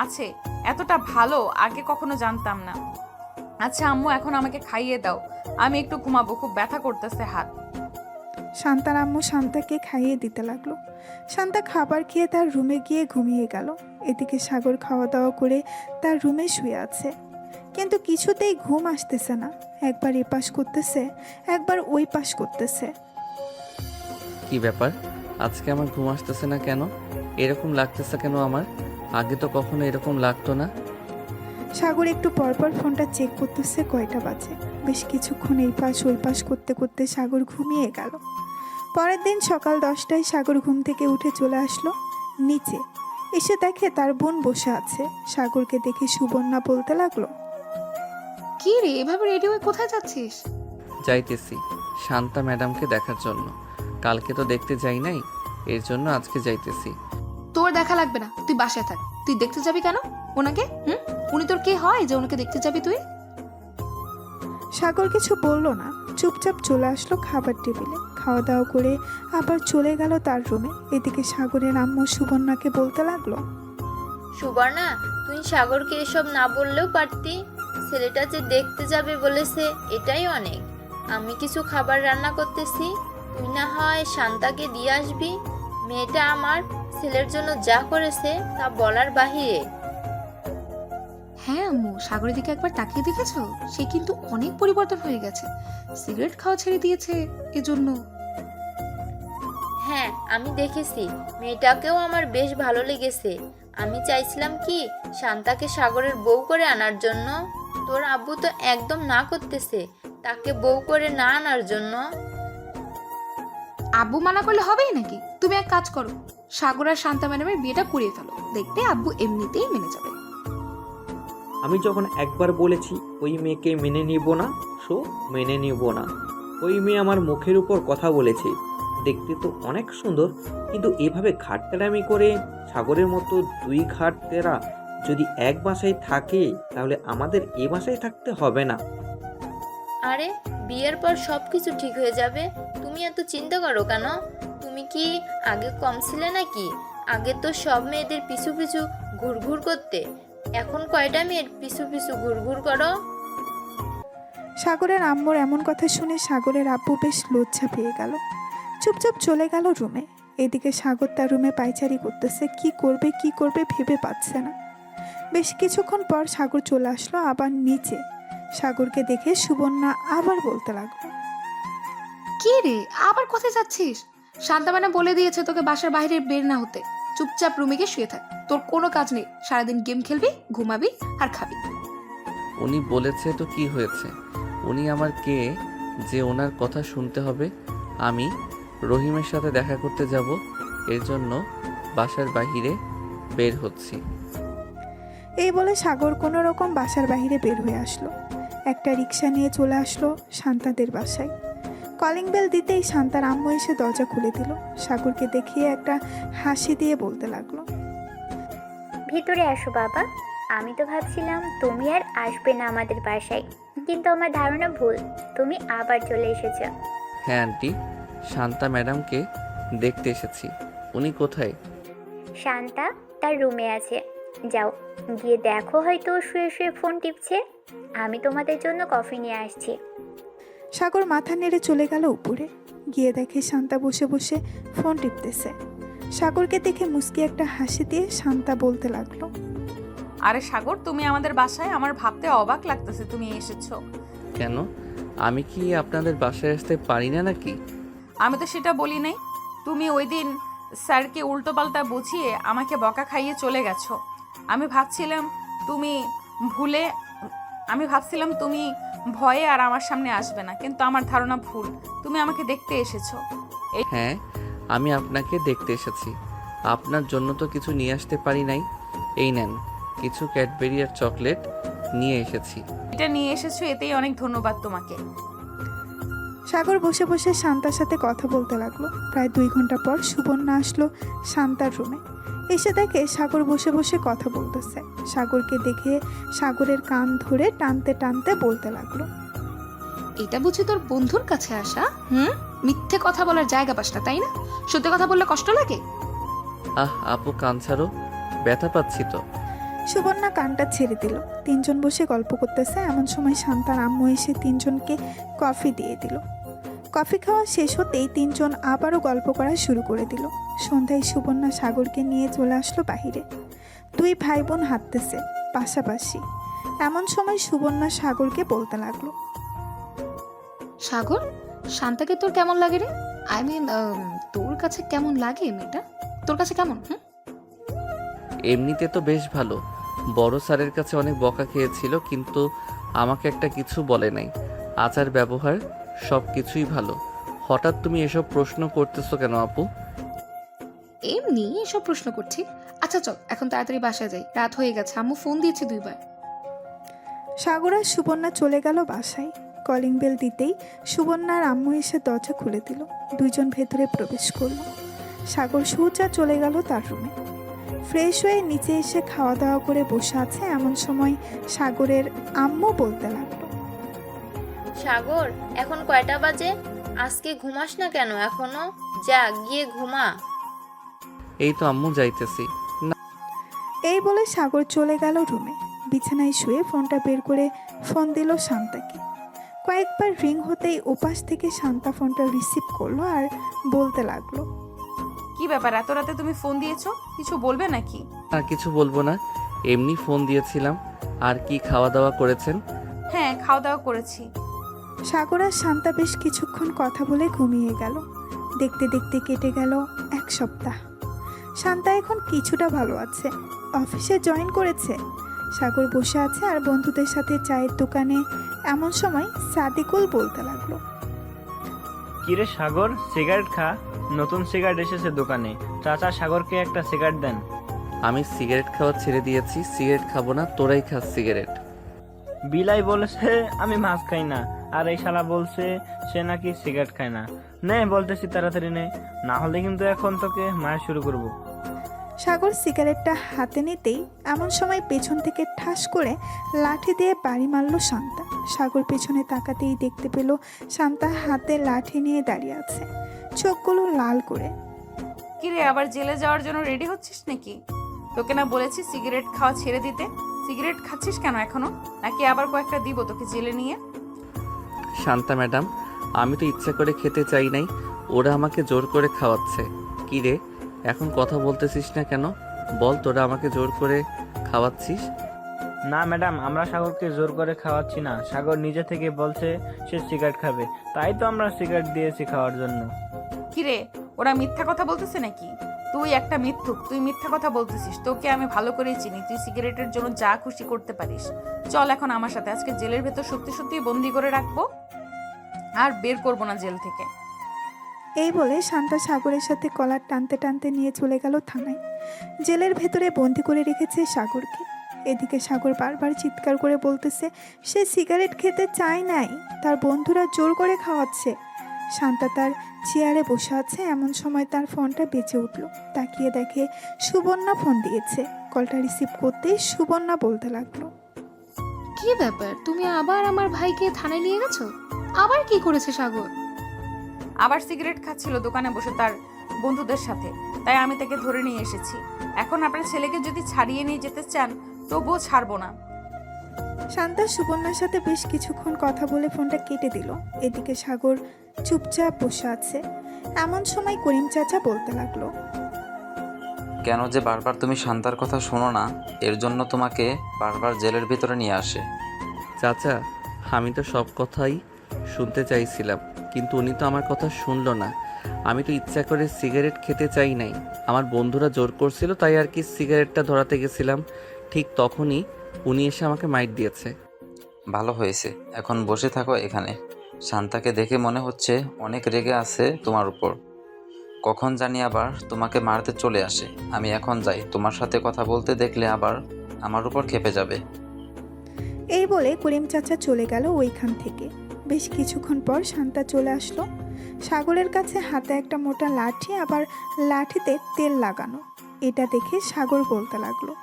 আছে এতটা ভালো আগে কখনো জানতাম না। আচ্ছা আম্মু, এখন আমাকে খাইয়ে দাও, আমি একটু ঘুমাবো, খুব ব্যথা করতেছে হাত। শান্তার আম্মু শান্তাকে খাইয়ে দিতে লাগলো। শান্তা খাবার খেয়ে তার রুমে গিয়ে ঘুমিয়ে গেল। এদিকে সাগর খাওয়া দাওয়া করে তার রুমে শুয়ে আছে, কিন্তু কিছুতেই ঘুম আসতেছে না। একবার এ পাশ করতেছে, একবার ওই পাশ করতেছে। কি ব্যাপার, আজকে আমার ঘুম আসতেছে না কেন? এরকম লাগতেছে কেন আমার? আগে তো কখনো এরকম লাগতো না। সাগর একটু পরপর ফোনটা চেক করতেছে কয়টা বাজে। বেশ কিছুক্ষণ এই পাশ ওই পাশ করতে করতে সাগর ঘুমিয়ে গেল। পরের দিন সকাল 10টায় সাগর ঘুম থেকে উঠে চলে আসলো নিচে। এসে দেখে তার বোন বসে আছে। সাগরকে দেখে সুবর্ণা বলতে লাগলো, কি রে, এভাবে রেডি হয়ে কোথায় যাচ্ছিস? যাইতেছি শান্তা ম্যাডামকে দেখার জন্য। কালকে তো দেখতে যাই নাই, এর জন্য আজকে যাইতেছি। তোর দেখা লাগবে না, তুই বাসায় থাক। তুই দেখতে যাবি কেন ওনাকে? উনি তোর কে হয় যে ওনাকে দেখতে যাবি তুই? সাগর কিছু বলল না, চুপচাপ চলে আসলো খাবার টেবিলে। খাওয়া দাওয়া করে আবার চলে গেল তার রুমে। এদিকে সাগরের আম্মু সুবর্ণাকে বলতে লাগলো, সুবর্ণা, তুই সাগরকে এসব না বললেও পারতি। ছেলেটা যে দেখতে যাবে বলেছে, এটাই অনেক। আমি কিছু খাবার রান্না করতেছি, তুই না হয় শান্তাকে দিয়ে আসবি। মেয়েটা আমার ছেলের জন্য যা করেছে তা বলার বাহিরে। হ্যাঁ আম্মু, সাগরের দিকে একবার তাকিয়ে দেখেছো? সে কিন্তু অনেক পরিবর্তন হয়ে গেছে। সিগারেট খাওয়া ছেড়ে দিয়েছে এজন্য। হ্যাঁ, আমি দেখেছি, মেয়েটাকেও আমার বেশ ভালো লেগেছে। আমি চাইছিলাম কি শান্তাকে সাগরের বউ করে আনার জন্য। তোর আব্বু তো একদম না করতেছে তাকে বউ করে না আনার জন্য। আব্বু মানা করলে হবেই নাকি? তুমি এক কাজ করো, সাগর আর শান্তা ম্যাডামের বিয়েটা করিয়ে ফেলো, দেখবে আব্বু এমনিতেই মেনে যাবে। আমি যখন একবার বলেছি ওই মেয়েকে মেনে নিব না, সো মেনে নিব না। ওই মেয়ে আমার মুখের উপর কথা বলেছে, দেখতে তো অনেক সুন্দর, কিন্তু এভাবে ঘাটতেরামি করে সাগরের মতো দুই ঘাটতেরা যদি এক বাসায় থাকে, তাহলে আমাদের এ বাসায় থাকতে হবে না। আরে, বিয়ের পর সব কিছু ঠিক হয়ে যাবে, তুমি এত চিন্তা করো কেন? তুমি কি আগে কম ছিলে নাকি? আগে তো সব মেয়েদের পিছু পিছু ঘুরঘুর করতে, এখন কয়টা মেয়ের পিছু পিছু ঘুরঘুর করো? সাগরের আম্মুর এমন কথা শুনে সাগরের আব্বু বেশ লজ্জা পেয়ে গেল। চুপচাপ চলে গেল রুমে। এদিকে সাগর তার রুমে পায়চারি করতেছে, কি করবে ভেবে পাচ্ছে না। বেশ কিছুক্ষণ পর সাগর চলে আসলো আবার নিচে। সাগরকে দেখে সুবর্ণা আবার বলতে লাগলো, কি রে, আবার কোথায় যাচ্ছিস? শান্তা ম্যাডাম বলে দিয়েছে তোকে বাসার বাইরে বের না হতে। চুপচাপ রুমে গিয়ে শুয়ে থাক, তোর কোনো কাজ নেই। সারাদিন গেম খেলবি, ঘুমাবি আর খাবি। উনি বলেছে তো কি হয়েছে? উনি আমার কে যে ওনার কথা শুনতে হবে? আমি রহিমের সাথে দেখা করতে যাব, এর জন্য বাসার বাইরে বের হচ্ছি। এই বলে সাগর কোনো রকম বাসার বাইরে বের হয়ে আসলো। একটা রিক্সা নিয়ে চলে আসলো শান্তাদের বাসায়। কলিং বেল দিতেই শান্তার আম্মু এসে দরজা খুলে দিল। সাগরকে দেখিয়ে একটা হাসি দিয়ে বলতে লাগলো, ভিতরে আসো বাবা। আমি তো ভাবছিলাম তুমি আর আসবে না আমাদের বাসায়, কিন্তু আমার ধারণা ভুল, তুমি আবার চলে এসেছো। হ্যাঁ আন্টি, শান্তা ম্যাডামকে দেখতে এসেছি। উনি কোথায়? শান্তা তার রুমে আছে, যাও গিয়ে দেখো, হয়তো শুয়ে শুয়ে ফোন টিপছে। আমি তোমাদের জন্য কফি নিয়ে আসছি। সাগর মাথা নেড়ে চলে গেল উপরে। গিয়ে দেখে শান্তা বসে বসে ফোন টিপতেছে। সাগরকে দেখে মুস্কি একটা হাসি দিয়ে শান্তা বলতে লাগলো, আরে সাগর, তুমি আমাদের বাসায়, আমার ভাবতে অবাক লাগতেছে তুমি এসেছো। কেন, আমি কি আপনাদের বাসায় আসতে পারি না নাকি? আমি তো সেটা বলি নাই। তুমি ওই দিন স্যারকে উল্টোপাল্টা বুঝিয়ে আমাকে বকা খাইয়ে চলে গেছো। আমি ভাবছিলাম তুমি ভয়ে আর আমার সামনে আসবে না, কিন্তু আমার ধারণা ভুল, তুমি আমাকে দেখতে এসেছো। হ্যাঁ, আমি আপনাকে দেখতে এসেছি। আপনার জন্য তো কিছু নিয়ে আসতে পারি নাই। এই নেন, কিছু ক্যাডবেরি আর চকলেট নিয়ে এসেছি। এটা নিয়ে এসেছো, এতেই অনেক ধন্যবাদ তোমাকে। সাগর বসে বসে শান্তার সাথে কথা বলতে লাগলো। প্রায় 2 ঘন্টা পর সুবর্ণা আসলো শান্তার রুমে। এসে দেখে সাগর বসে বসে কথা বলতেছে। সাগরকে দেখে সাগরের কান ধরে টানতে টানতে বলতে লাগলো, এটা বুঝি তোর বন্ধুর কাছে আসা? মিথ্যে কথা বলার জায়গা পাস না, তাই না? সত্যি কথা বললে কষ্ট লাগে? আপু কান ছাড়ো, ব্যথা পাচ্ছি তো। সুবর্ণা কানটা ছেড়ে দিল। 3 জন বসে গল্প করতেছে। এমন সময় শান্তার আম্মু এসে 3 জনকে কফি দিয়ে দিল। কফি খাওয়া শেষ হতেই 3 জন আবারও গল্প করা শুরু করে দিল। সন্ধ্যায় সুবর্ণা সাগরকে নিয়ে চলে আসলো বাহিরে। 2 ভাই বোন হাঁটতেছে পাশাপাশি। এমন সময় সুবর্ণা সাগরকে বলতে লাগলো, সাগর, শান্তাকে তোর কেমন লাগে রে? আই মিন, তোর কাছে কেমন লাগে মেয়েটা? তোর কাছে কেমন? এমনিতে তো বেশ ভালো। বড় স্যারের কাছে অনেক বকা খেয়েছিল, কিন্তু আমাকে একটা কিছু বলে নাই। আচার ব্যবহার সব কিছুই ভালো। হঠাৎ তুমি এসব প্রশ্ন করতেছো কেন আপু? এমনি এসব প্রশ্ন করছি। আচ্ছা চল, এখন তাড়াতাড়ি বাসায় যাই, রাত হয়ে গেছে, আম্মু ফোন দিয়েছে 2 বার। সাগর আর সুবর্ণা চলে গেল বাসায়। কলিং বেল দিতেই সুবর্ণার আম্মু এসে দরজা খুলে দিল। 2 জন ভেতরে প্রবেশ করলো। সাগর সোজা চলে গেল তার রুমে। ফ্রেশ হয়ে নিচে এসে খাওয়া দাওয়া করে বসে আছে। এমন সময় সাগরের আম্মু বলতে লাগলো, সাগর, এখন কয়টা বাজে? আজকে ঘুমাস না কেন এখনো? যা গিয়ে ঘুমা। এই তো আম্মু যাইতেছি। এই বলে সাগর চলে গেল রুমে। বিছানায় শুয়ে ফোনটা বের করে ফোন দিল শান্তাকে। কয়েকবার রিং হতেই ওপাশ থেকে শান্তা ফোনটা রিসিভ করলো আর বলতে লাগলো, কি ব্যাপার, এত রাতে তুমি ফোন দিয়েছো? কিছু বলবে নাকি? আর কিছু বলবো না, এমনি ফোন দিয়েছিলাম। আর কি খাওয়া দাওয়া করেছেন? হ্যাঁ, খাওয়া দাওয়া করেছি। সাগর আর শান্তা বেশ কিছুক্ষণ কথা বলে ঘুমিয়ে গেল। দেখতে দেখতে কেটে গেল 1 সপ্তাহ। শান্তা এখন কিছুটা ভালো আছে, অফিসে জয়েন করেছে। সাগর বসে আছে আর বন্ধুদের সাথে চায়ের দোকানে। এমন সময় সাদিকুল বলতে লাগলো, কিরে সাগর, সিগারেট খা। নতুন সিগারেট এসেছে দোকানে, চাচা সাগরকে একটা সিগারেট দেন। আমি সিগারেট খাওয়া ছেড়ে দিয়েছি। সিগারেট খাবো না, তোরাই খাস সিগারেট। বিলাই বলেছে আমি মাছ খাই না, আর এই শালা বলছে সে নাকি সিগারেট খায় না। নে বলতেছি তাড়াতাড়ি নে, না হলে কিন্তু এখন তোকে মায়ের শুরু করব। সাগর সিগারেটটা হাতে নিতেই এমন সময় পেছন থেকে ঠাস করে লাঠি দিয়ে বাড়ি মারল শান্তা। সাগর পেছনে তাকাতেই দেখতে পেল শান্তা হাতে লাঠি নিয়ে দাঁড়িয়ে আছে, চোখগুলো লাল করে। কিরে, আবার জেলে যাওয়ার জন্য রেডি হচ্ছিস নাকি? তোকে না বলেছি সিগারেট খাওয়া ছেড়ে দিতে? সিগারেট খাচ্ছিস কেন এখনো? নাকি আবার কয়েকটা দিব তোকে জেলে নিয়ে? শান্তা ম্যাডাম, আমি তো ইচ্ছা করে খেতে চাই নাই, ওরা আমাকে জোর করে খাওয়াচ্ছে। কি রে, এখন কথা বলতেছিস না কেন? বল, তোরা আমাকে জোর করে খাওয়াচ্ছিস? না ম্যাডাম, আমরা সাগরকে জোর করে খাওয়াচ্ছি না। সাগর নিজে থেকে বলছে সে সিগারেট খাবে, তাই তো আমরা সিগারেট দিয়েছি খাওয়ার জন্য। কিরে, ওরা মিথ্যা কথা বলতেছে নাকি? তুই একটা মিথ্যুক, তুই মিথ্যা কথা বলতেছিস। তোকে আমি ভালো করেই চিনি, তুই সিগারেটের জন্য যা খুশি করতে পারিস। চল এখন আমার সাথে, আজকে জেলের ভেতর সত্যি সত্যি বন্দি করে রাখবো আর বের করবো না জেল থেকে। এই বলে শান্তা সাগরের সাথে কলার টানতে টানতে নিয়ে চলে গেল থানায়। জেলের ভেতরে বন্দি করে রেখেছে সাগরকে। এদিকে সাগর বারবার চিৎকার করে বলতেছে সে সিগারেট খেতে চায় নাই, তার বন্ধুরা জোর করে খাওয়াচ্ছে। শান্তা তার চেয়ারে বসে আছে, এমন সময় তার ফোনটা বেজে উঠল। তাকিয়ে দেখে সুবর্ণা ফোন দিয়েছে। কলটা রিসিভ করতেই সুবর্ণা বলতে লাগলো, কি ব্যাপার, তুমি আবার আমার ভাইকে থানায় নিয়ে গেছো? আবার কি করেছে সাগর? আবার সিগারেট খাচ্ছিল দোকানে বসে তার বন্ধুদের সাথে, তাই আমি তাকে ধরে নিয়ে এসেছি। এখন আপনার ছেলেকে যদি ছাড়িয়ে নিয়ে যেতে চান তবুও ছাড়বো না। শান্তা সুবর্ণার সাথে বেশ কিছুক্ষণ কথা বলে ফোনটা কেটে দিল। এদিকে সাগর চুপচাপ বসে আছে। এমন সময় করিম চাচা বলতে লাগলো, কেন যে বারবার তুমি শান্তার কথা শোনো না, এর জন্য তোমাকে বারবার জেলের ভিতরে নিয়ে আসে। চাচা, আমি তো সব কথাই শুনতে চাইছিলাম, কিন্তু উনি তো আমার কথা শুনলো না। আমি তো ইচ্ছা করে সিগারেট খেতে চাই নাই, আমার বন্ধুরা জোর করছিল, তাই আর কি সিগারেটটা ধরাতে গেছিলাম। ঠিক তখনই উনি এসে আমাকে মাইট দিয়েছে। ভালো হয়েছে, এখন বসে থাকো এখানে। শান্তাকে দেখে মনে হচ্ছে অনেক রেগে আছে তোমার উপর। কখন জানি আবার তোমাকে মারতে চলে আসে। আমি এখন যাই, তোমার সাথে কথা বলতে দেখলে আবার আমার উপর ক্ষেপে যাবে। এই বলে করিম চাচা চলে গেল ওইখান থেকে। বেশ কিছুক্ষণ পর শান্তা চলে আসলো। সাগরের কাছে হাতে একটা মোটা লাঠি, আবার লাঠিতে তেল লাগানো। এটা দেখে সাগর বলতে লাগলো,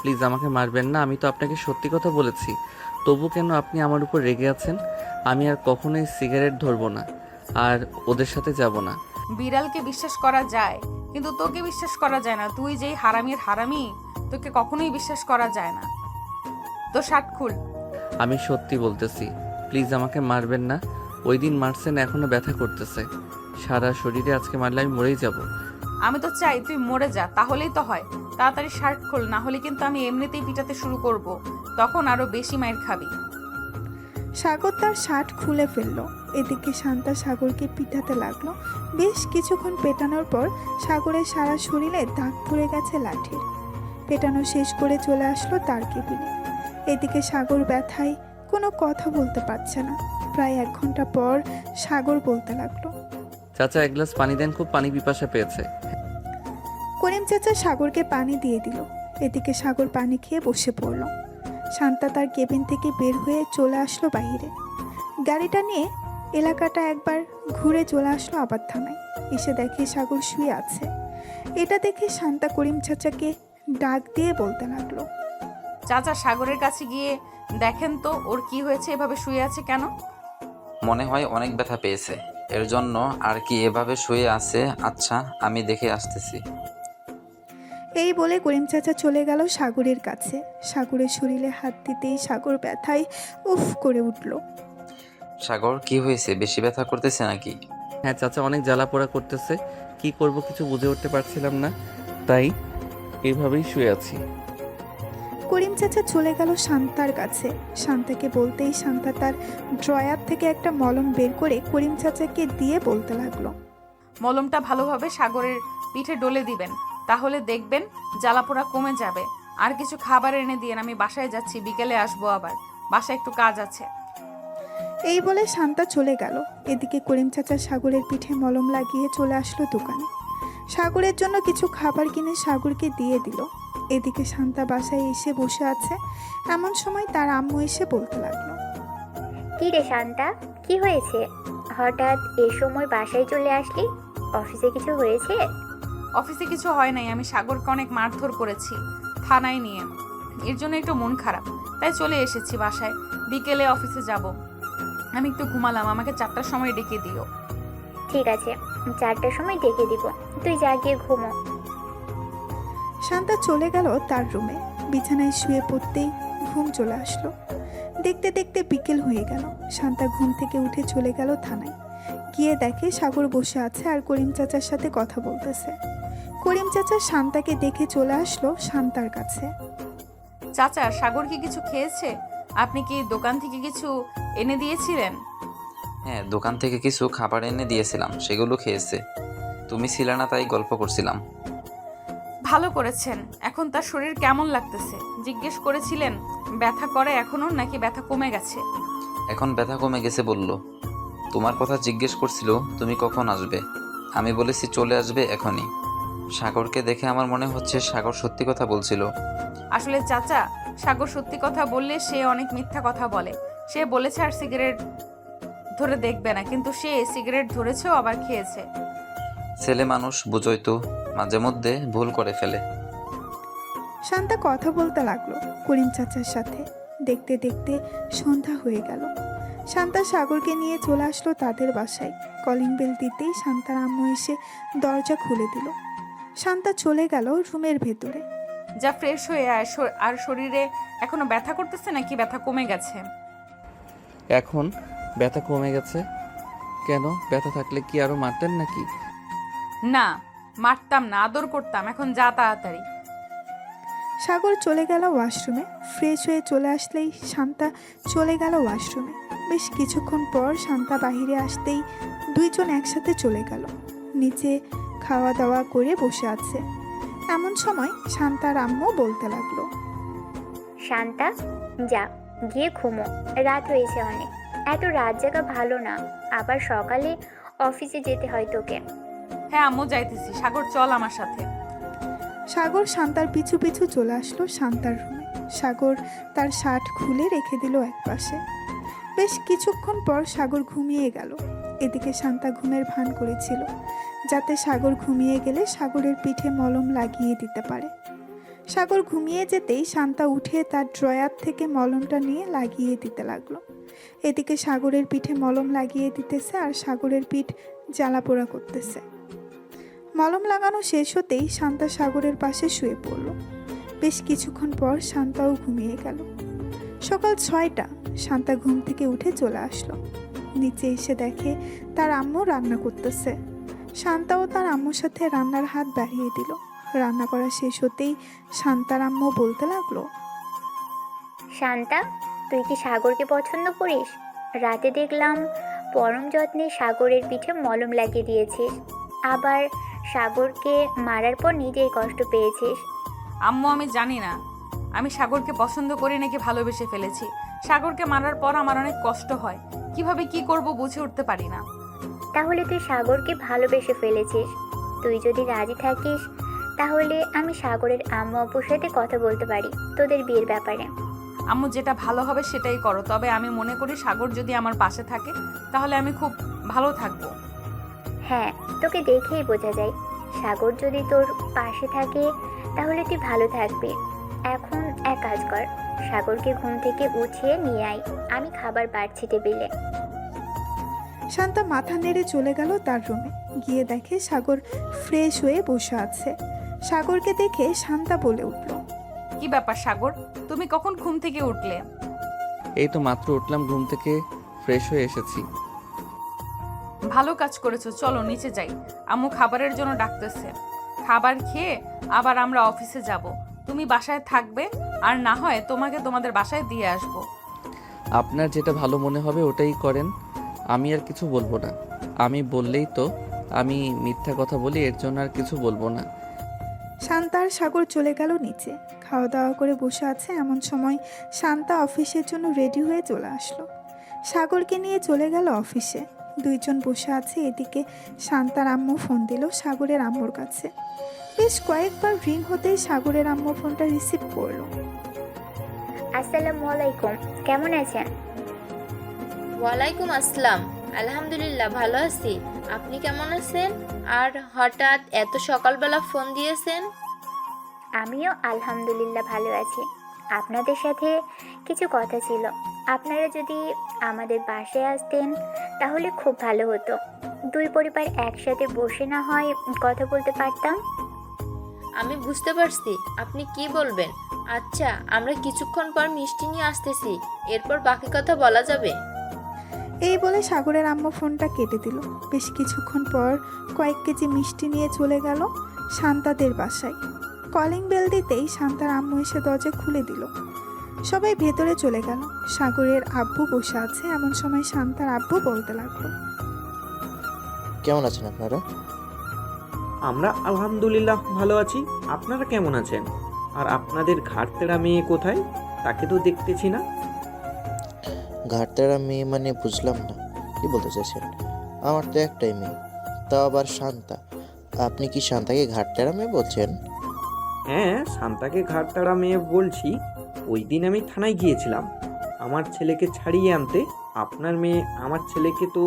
প্লিজ আমাকে মারবেন না, আমি তো আপনাকে সত্যি কথা বলেছি। তবু কেন আপনি আমার উপর রেগে আছেন? আমি আর কখনোই সিগারেট ধরবো না, আর ওদের সাথে যাব না। বিড়ালকে বিশ্বাস করা যায়, কিন্তু তোকে বিশ্বাস করা যায় না। তুই যেই হারামির হারামি, তোকে কখনোই বিশ্বাস করা যায় না। তো শার্ট খুল। আমি সত্যি বলতেছি, প্লিজ আমাকে মারবেন না। ওই দিন মারছেন, এখনো ব্যথা করতেছে সারা শরীরে। আজকে মারলে আমি মরেই যাব। আমি তো চাই তুই মরে যা, তাহলেই তো হয়। তাড়াতাড়ি শার্ট খোল, না হলে কিন্তু আমি এমনিতেই পিটাতে শুরু করব, তখন আরো বেশি মাইর খাবি। সাগর তার শার্ট খুলে ফেললো। এদিকে শান্তা সাগরকে পিটাতে লাগলো। বেশ কিছুক্ষণ পেটানোর পর সাগরের সারা শরীরে দাগ পড়ে গেছে লাঠির। পেটানো শেষ করে চলে আসলো তার কেবিনে। এদিকে সাগর ব্যথায় কোনো কথা বলতে পারছে না। প্রায় 1 ঘন্টা পর সাগর বলতে লাগলো, চাচা, এক গ্লাস পানি দেন, খুব পানি পিপাসা পেয়েছে। করিম চাচা সাগরকে পানি দিয়ে দিল। এদিকে সাগর পানি খেয়ে বসে পড়ল। শান্তা তার কেবিন থেকে বের হয়ে চলে আসলো বাইরে। গাড়িটা নিয়ে এলাকাটা একবার ঘুরে চলে আসলো আবার থানায়। এসে দেখে সাগর শুয়ে আছে। এটা দেখে শান্তা করিম চাচাকে ডাক দিয়ে বলতে লাগলো, চাচা, সাগরের কাছে গিয়ে দেখেন তো ওর কি হয়েছে, এভাবে শুয়ে আছে কেন? মনে হয় অনেক ব্যথা পেয়েছে, এর জন্য আর কি এভাবে শুয়ে আছে। আচ্ছা, আমি দেখে আসতেছি। এই বলে করিম চাচা চলে গেল সাগরের কাছে। সাগরের শরীরে হাত দিতেই সাগর ব্যথায় উফ করে উঠল। সাগর, কি হয়েছে? বেশি ব্যথা করতেছে নাকি? হ্যাঁ চাচা, অনেক জ্বালা পোড়া করতেছে। কি করব কিছু বুঝে উঠতে পারছিলাম না, তাই এইভাবেই শুয়ে আছি। করিম চাচা চলে গেল শান্তার কাছে। শান্তাকে বলতেই শান্তা তার ড্রয়ার থেকে একটা মলম বের করে করিম চাচাকে দিয়ে বলতে লাগলো, মলমটা ভালোভাবে সাগরের পিঠে ডলে দিবেন, তাহলে দেখবেন জ্বালাপোড়া কমে যাবে। আর কিছু খাবার এনে দিয়েন, আমি বাসায় যাচ্ছি, বিকেলে আসবো আবার, বাসায় একটু কাজ আছে। এই বলে শান্তা চলে গেল। এদিকে করিম চাচা সাগরের পিঠে মলম লাগিয়ে চলে আসলো দোকানে। সাগরের জন্য কিছু খাবার কিনে সাগরকে দিয়ে দিল। এদিকে শান্তা বাসায় এসে বসে আছে। এমন সময় তার আম্মু এসে বলতে লাগলো, কি রে শান্তা, কি হয়েছে? হঠাৎ এই সময় বাসায় চলে আসলি? অফিসে কিছু হয়েছে? অফিসে কিছু হয় নাই, আমি সাগরকে অনেক মারধর করেছি থানায় নিয়ে, এর জন্য একটু মন খারাপ, তাই চলে এসেছি বাসায়। বিকেলে অফিসে যাব। আমি একটু ঘুমালাম, আমাকে 4টার সময় ডেকে দিও। ঠিক আছে, 4টার সময় ডেকে দিব, তুই যা গিয়ে ঘুমো। শান্তা চলে গেল তার রুমে। বিছানায় শুয়ে পড়তেই ঘুম চলে আসলো। দেখতে দেখতে বিকেল হয়ে গেল। শান্তা ঘুম থেকে উঠে চলে গেল থানায়। গিয়ে দেখে সাগর বসে আছে আর করিম চাচার সাথে কথা বলতেছে। করিম চাচা শান্তাকে দেখে চলে আসলো শান্তার কাছে। চাচা, সাগর কি কিছু খেয়েছে? আপনি কি দোকান থেকে কিছু এনে দিয়েছিলেন? হ্যাঁ, দোকান থেকে কিছু খাবার এনে দিয়েছিলাম, সেগুলো খেয়েছে। তুমি ছিলে না, তাই গল্প করছিলাম। ভালো করেছেন। এখন তার শরীর কেমন লাগতেছে? জিজ্ঞেস করেছিলেন ব্যথা করে এখনো, নাকি ব্যথা কমে গেছে? এখন ব্যথা কমে গেছে বলল। তোমার কথা জিজ্ঞেস করছিল তুমি কখন আসবে। আমি বলেছি চলে আসবে এখনই। সাগরকে দেখে আমার মনে হচ্ছে সাগর সত্যি কথা বলছিল। আসলে চাচা, সাগর সত্যি কথা বললে সে অনেক মিথ্যা কথা বলে। সে বলেছে আর সিগারেট ধরে দেখবে না, কিন্তু সে সিগারেট ধরেছেও আবার খেয়েছে। ছেলে মানুষ বুঝোই তো, মাঝে মধ্যে ভুল করে ফেলে। শান্তা কথা বলতে লাগলো করিম চাচার সাথে। দেখতে দেখতে সন্ধ্যা হয়ে গেল। শান্তা সাগরকে নিয়ে চলে আসলো তাদের বাসায়। কলিং বেল দিতেই শান্তার আম্মু এসে দরজা খুলে দিল। শান্তা চলে গেল রুমের ভেতরে। যা ফ্রেশ হয়ে আয়। আর শরীরে এখনো ব্যথা করতেছে নাকি ব্যথা কমে গেছে? এখন ব্যথা কমে গেছে। কেন, ব্যথা থাকলে কি আরো মারতেন নাকি? না, মারতাম না, আদর করতাম। এখন যা তাড়াতাড়ি। সাগর চলে গেল ওয়াশরুমে। ফ্রেশ হয়ে চলে আসলেই শান্তা চলে গেল ওয়াশরুমে। বেশ কিছুক্ষণ পর শান্তা বাহিরে আসতেই দুইজন একসাথে চলে গেল। নিচে খাওয়া দাওয়া করে বসে আছে। এমন সময় শান্তার আম্মু বলতে লাগলো, শান্তা, যা গিয়ে ঘুমো, রাত হয়েছে অনেক। এত রাত জাগা ভালো না, আবার সকালে অফিসে যেতে হয় তোকে। হ্যাঁ আম্মু, যাইতেছি। সাগর চল আমার সাথে। সাগর শান্তার পিছু পিছু চলে আসলো শান্তার রুমে। সাগর তার শার্ট খুলে রেখে দিল একপাশে। বেশ কিছুক্ষণ পর সাগর ঘুমিয়ে গেল। এদিকে শান্তা ঘুমের ভান করেছিল, যাতে সাগর ঘুমিয়ে গেলে সাগরের পিঠে মলম লাগিয়ে দিতে পারে। সাগর ঘুমিয়ে যেতেই শান্তা উঠে তার ড্রয়ার থেকে মলমটা নিয়ে লাগিয়ে দিতে লাগলো। এদিকে সাগরের পিঠে মলম লাগিয়ে দিতেছে আর সাগরের পিঠ জ্বালাপোড়া করতেছে। মলম লাগানো শেষ হতেই শান্তা সাগরের পাশে শুয়ে পড়ল। বেশ কিছুক্ষণ পর শান্তাও ঘুমিয়ে গেল। সকাল 6টা। শান্তা ঘুম থেকে উঠে চলে আসলো। নিচে এসে দেখে তার আম্মু রান্না করতেছে। শান্তাও তার আম্মুর সাথে রান্নার হাত বাড়িয়ে দিল। রান্না করা শেষ হতেই শান্তার আম্মু বলতে লাগলো, শান্তা, তুই কি সাগরকে পছন্দ করিস? রাতে দেখলাম পরম যত্নে সাগরের পিঠে মলম লাগিয়ে দিয়েছিস, আবার সাগরকে মারার পর নিজেই কষ্ট পেয়েছিস। আম্মু, আমি জানি না আমি সাগরকে পছন্দ করি নাকি ভালোবেসে ফেলেছি। সাগরকে মারার পর আমার অনেক কষ্ট হয়। কিভাবে কি করব বুঝে উঠতে পারি না। তাহলে তুই সাগরকে ভালোবেসে ফেলেছিস। তুই যদি রাজি থাকিস তাহলে আমি সাগরের আম্মু আব্বুর সাথে কথা বলতে পারি তোদের বিয়ের ব্যাপারে। আম্মু, যেটা ভালো হবে সেটাই করো। তবে আমি মনে করি সাগর যদি আমার পাশে থাকে তাহলে আমি খুব ভালো থাকবো। হ্যাঁ, তোকে দেখেই বোঝা যায়। সাগর যদি তোর পাশে থাকে তাহলে তুই ভালো থাকবি। এখন এক কাজ কর, সাগরকে ঘুম থেকে উঠিয়ে নিয়ে আয়, আমি খাবার বাড়ছি টেবিলে। শান্তা মাথা নেড়ে চলে গেল তার রুমে। গিয়ে দেখে সাগর ফ্রেশ হয়ে বসে আছে। সাগরকে দেখে শান্তা বলে উঠল, কি ব্যাপার সাগর, তুমি কখন ঘুম থেকে উঠলে? এই তো মাত্র উঠলাম ঘুম থেকে, ফ্রেশ হয়ে এসেছি। ভালো কাজ করেছো, চলো নিচে যাই। আম্মু খাবারের জন্য ডাকতেছে। খাবার খেয়ে আবার আমরা অফিসে যাব। তুমি বাসায় থাকবে, আর না হয় তোমাকে তোমাদের বাসায় দিয়ে আসবো। আপনার যেটা ভালো মনে হবে ওটাই করেন, আমি আর কিছু বলবো না। আমি বললেই তো আমি মিথ্যা কথা বলি, এর জন্য আর কিছু বলবো না। শান্তা আর সাগর চলে গেল নিচে। খাওয়া দাওয়া করে বসে আছে। এমন সময় শান্তা অফিসের জন্য রেডি হয়ে চলে আসলো। সাগরকে নিয়ে চলে গেল অফিসে। দুইজন বসে আছে। এদিকে শান্তার আম্মু ফোন দিল সাগরের আম্মুর কাছে। বেশ কয়েকবার রিং হতেই সাগরের আম্মু ফোনটা রিসিভ করলো। আসসালামু আলাইকুম, কেমন আছেন? ওয়ালাইকুম আসসালাম। আলহামদুলিল্লাহ ভালো আছি। আপনি কেমন আছেন? আর হঠাৎ এত সকালবেলা ফোন দিয়েছেন? আমিও আলহামদুলিল্লাহ ভালো আছি। আপনাদের সাথে কিছু কথা ছিল। আপনারা যদি আমাদের বাসায় আসতেন তাহলে খুব ভালো হতো। দুই পরিবার একসাথে বসে না হয় কথা বলতে পারতাম। আমি বুঝতে পারছি আপনি কি বলবেন। আচ্ছা, আমরা কিছুক্ষণ পর মিষ্টি নিয়ে আসতেছি, এরপর বাকি কথা বলা যাবে। এই বলে সাগরের আম্মু ফোনটা কেটে দিল। বেশ কিছুক্ষণ পর কয়েক কেজি মিষ্টি নিয়ে চলে গেল শান্তাদের বাসায়। কলিং বেল দিতেই শান্তার আম্মু এসে দরজা খুলে দিল। সবাই ভেতরে চলে গেল। সাগরের আব্বু বসে আছে। এমন সময় শান্তার আব্বু বলতে লাগলো, কেমন আছেন আপনারা? আমরা আলহামদুলিল্লাহ ভালো আছি। আপনারা কেমন আছেন? আর আপনাদের ঘাটতেরা মেয়ে কোথায়? তাকে তো দেখতেছি না। ঘাটতেরা মেয়ে মানে বুঝলাম না, কি বলতে চাইছেন? আমার তো একটাই মেয়ে, তাও আবার শান্তা। আপনি কি শান্তাকে ঘাটতেরা মেয়ে বলছেন? হ্যাঁ, শান্তাকে ঘাড়তাড়া মেয়ে বলছি। ওই দিন আমি থানায় গিয়েছিলাম আমার ছেলেকে ছাড়িয়ে আনতে। আপনার মেয়ে আমার ছেলেকে তো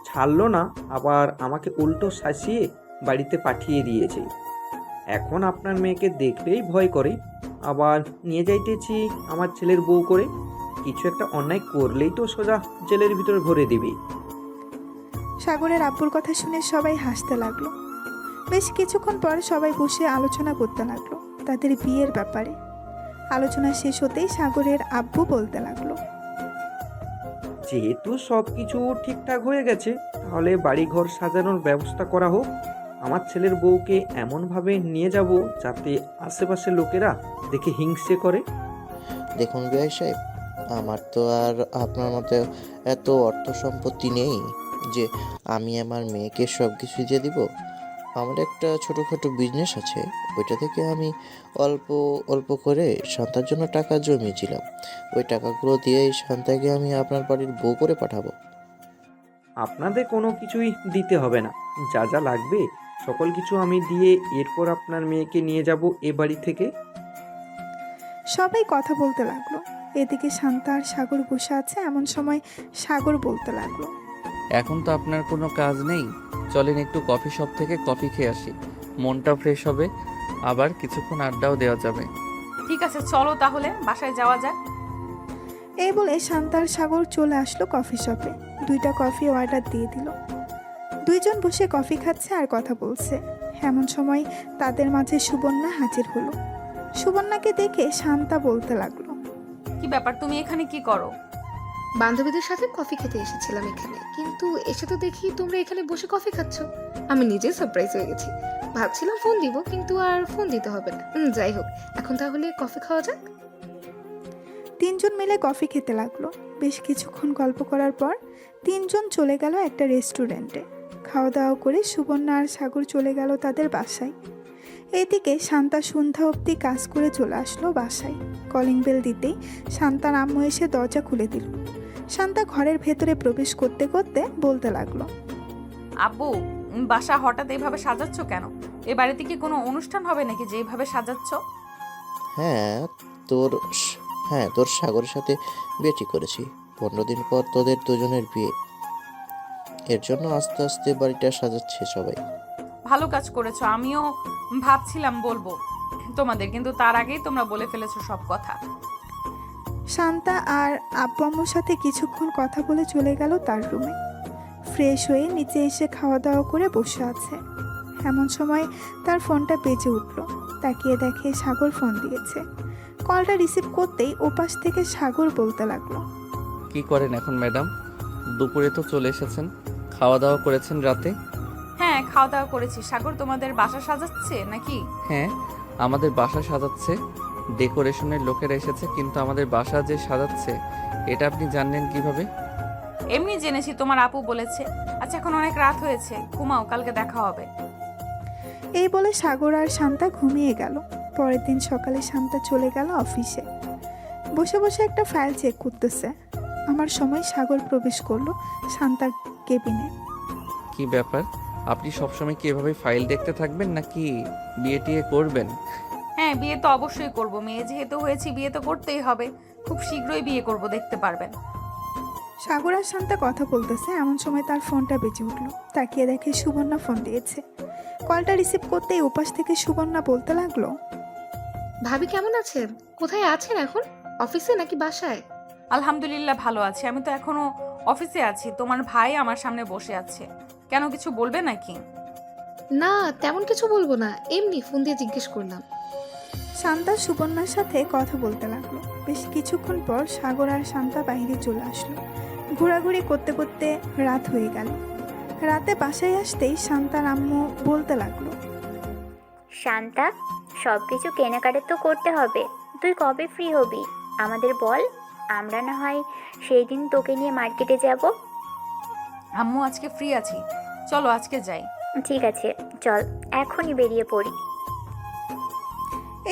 ছাড়লো না, আবার আমাকে উল্টো শাসিয়ে বাড়িতে পাঠিয়ে দিয়েছে। এখন আপনার মেয়েকে দেখলেই ভয় করে, আবার নিয়ে যাইতেছি আমার ছেলের বউ করে। কিছু একটা অন্যায় করলেই তো সোজা জেলের ভিতরে ভরে দেবে। সাগরের আব্বুর কথা শুনে সবাই হাসতে লাগলো। বেশ কিছুক্ষণ পর সবাই বসে আলোচনা করতে লাগলো তাদের বিয়ের ব্যাপারে। আলোচনা শেষ হতেই সাগরের আব্বু বলতে লাগলো, যেহেতু সব কিছু ঠিকঠাক হয়ে গেছে, তাহলে বাড়িঘর সাজানোর ব্যবস্থা করা হোক। আমার ছেলের বউকে এমনভাবে নিয়ে যাব যাতে আশেপাশের লোকেরা দেখে হিংসে করে। দেখুন বিআই সাহেব, আমার তো আর আপনার মতো এত অর্থ সম্পত্তি নেই যে আমি আমার মেয়েকে সব কিছু দিয়ে দিব। আমার একটা ছোটোখাটো বিজনেস আছে, ওইটা থেকে আমি অল্প অল্প করে শান্তার জন্য টাকা জমিয়েছিলাম। ওই টাকাগুলো দিয়েই শান্তাকে আমি আপনার বাড়ির বউ করে পাঠাবো। আপনাদের কোনো কিছুই দিতে হবে না, যা যা লাগবে সকল কিছু আমি দিয়ে এরপর আপনার মেয়েকে নিয়ে যাব এ বাড়ি থেকে। সবাই কথা বলতে লাগলো। এদিকে শান্তা আর সাগর বসে আছে। এমন সময় সাগর বলতে লাগলো, এখন তো আপনার কোনো কাজ নেই, চলেন একটু কফি শপ থেকে কফি খেয়ে আসি, মনটা ফ্রেশ হবে, আবার কিছুক্ষণ আড্ডাও দেওয়া যাবে। ঠিক আছে, চলো তাহলে বাসায় যাওয়া যাক। এই বলে শান্তা আর সাগর চলে আসলো কফি শপে। 2টা কফি অর্ডার দিয়ে দিল। দুইজন বসে কফি খাচ্ছে আর কথা বলছে। এমন সময় তাদের মাঝে সুবর্ণা হাজির হলো। সুবর্ণাকে দেখে শান্তা বলতে লাগলো, কি ব্যাপার, তুমি এখানে কি করো? বান্ধবীদের সাথে কফি খেতে এসেছিলাম এখানে, কিন্তু এসে তো দেখি তোমরা এখানে বসে কফি খাচ্ছ। আমি নিজে সারপ্রাইজ হয়ে গেছি। ভাবছিলাম ফোন দিব, কিন্তু আর ফোন দিতে হবে না। যাই হোক, এখন তাহলে কফি খাওয়া যাক। 3জন মিলে কফি খেতে লাগলো। বেশ কিছুক্ষণ গল্প করার পর 3জন চলে গেল একটা রেস্টুরেন্টে। খাওয়া দাওয়া করে সুবর্ণা আর সাগর চলে গেল তাদের বাসায়। এইদিকে শান্তা সন্ধ্যা অবধি কাজ করে চলে আসলো বাসায়। কলিং বেল দিতেই শান্তার আম্মু এসে দরজা খুলে দিল। শান্তা ঘরের ভেতরে প্রবেশ করতে করতে বলতে লাগলো, আব্বু, বাসা হঠাৎ এইভাবে সাজাচ্ছ কেন? এ বাড়িতে কি কোনো অনুষ্ঠান হবে নাকি যে এইভাবে সাজাচ্ছ? হ্যাঁ তোর তোর সাগরের সাথে বিয়ে ঠিক করেছি। 15 দিন পর তোদের দুজনের বিয়ে, এর জন্য আস্তে আস্তে বাড়িটা সাজাচ্ছে সবাই। ভালো কাজ করেছো। আমিও ভাবছিলাম বলবো তোমাদের, কিন্তু তার আগেই তোমরা বলে ফেলেছো সব কথা। শান্তা আর আব্বু আম্মুর সাথে কিছুক্ষণ কথা বলে চলে গেল তার রুমে। ফ্রেশ হয়ে নিচে এসে খাওয়া দাওয়া করে বসে আছে। এমন সময় তার ফোনটা বেজে উঠল। তাকিয়ে দেখে সাগর ফোন দিয়েছে। কলটা রিসিভ করতেই ওপাশ থেকে সাগর বলতে লাগলো, কি করেন এখন ম্যাডাম? দুপুরে তো চলে এসেছেন, খাওয়া দাওয়া করেছেন রাতে? হ্যাঁ, খাওয়া দাওয়া করেছি। সাগর, তোমাদের বাসা সাজাচ্ছে নাকি? হ্যাঁ, আমাদের বাসা সাজাচ্ছে, ডেকোরেশনের লোকেরা এসেছে, কিন্তু আমাদের বাসা যে সাজাচ্ছে এটা আপনি জানলেন কিভাবে? এমনি জেনেছি, তোমার আপু বলেছে। আচ্ছা, এখন অনেক রাত হয়েছে, ঘুমাও, কালকে দেখা হবে। এই বলে সাগর আর শান্তা ঘুমিয়ে গেল। পরের দিন সকালে শান্তা চলে গেল অফিসে। বসে বসে একটা ফাইল চেক করতেছে। আমার সময় সাগর প্রবেশ করলো শান্তার কেবিনে। কি ব্যাপার, আপনি সবসময় কি এভাবে ফাইল দেখতে থাকবেন নাকি বিয়ে টিয়ে করবেন? হ্যাঁ, বিয়ে তো অবশ্যই করব। মেয়ে যেহেতু হয়েছি, বিয়ে তো করতেই হবে। খুব শীঘ্রই বিয়ে করব, দেখতে পারবেন। সাগর আর শান্তা কথা বলতেছে। এমন সময় তার ফোনটা বেজে উঠলো। তাকিয়ে দেখে সুবর্ণা ফোন দিয়েছে। কলটা রিসিভ করতেই ওপাশ থেকে সুবর্ণা বলতে লাগলো, ভাবি কেমন আছেন? কোথায় আছেন এখন? অফিসে নাকি বাসায়? আলহামদুলিল্লাহ ভালো আছি। আমি তো এখনো অফিসে আছি। তোমার ভাই আমার সামনে বসে আছে। কেন, কিছু বলবে নাকি? না, তেমন কিছু বলবো না, এমনি ফোন দিয়ে জিজ্ঞেস করলাম। শান্তা সুবর্ণার সাথে কথা বলতে লাগলো। বেশ কিছুক্ষণ পর সাগর আর শান্তা বাইরে চলে আসলো। ঘোরাঘুরি করতে করতে রাত হয়ে গেল। রাতে বাসায় আসতেই শান্তার আম্মু বলতে লাগলো, শান্তা, সব কিছু কেনাকাটা তো করতে হবে। তুই কবে ফ্রি হবি আমাদের বল, আমরা না হয় সেই দিন তোকে নিয়ে মার্কেটে যাব। আম্মু, আজকে ফ্রি আছি, চলো আজকে যাই। ঠিক আছে, চল এখনই বেরিয়ে পড়ি।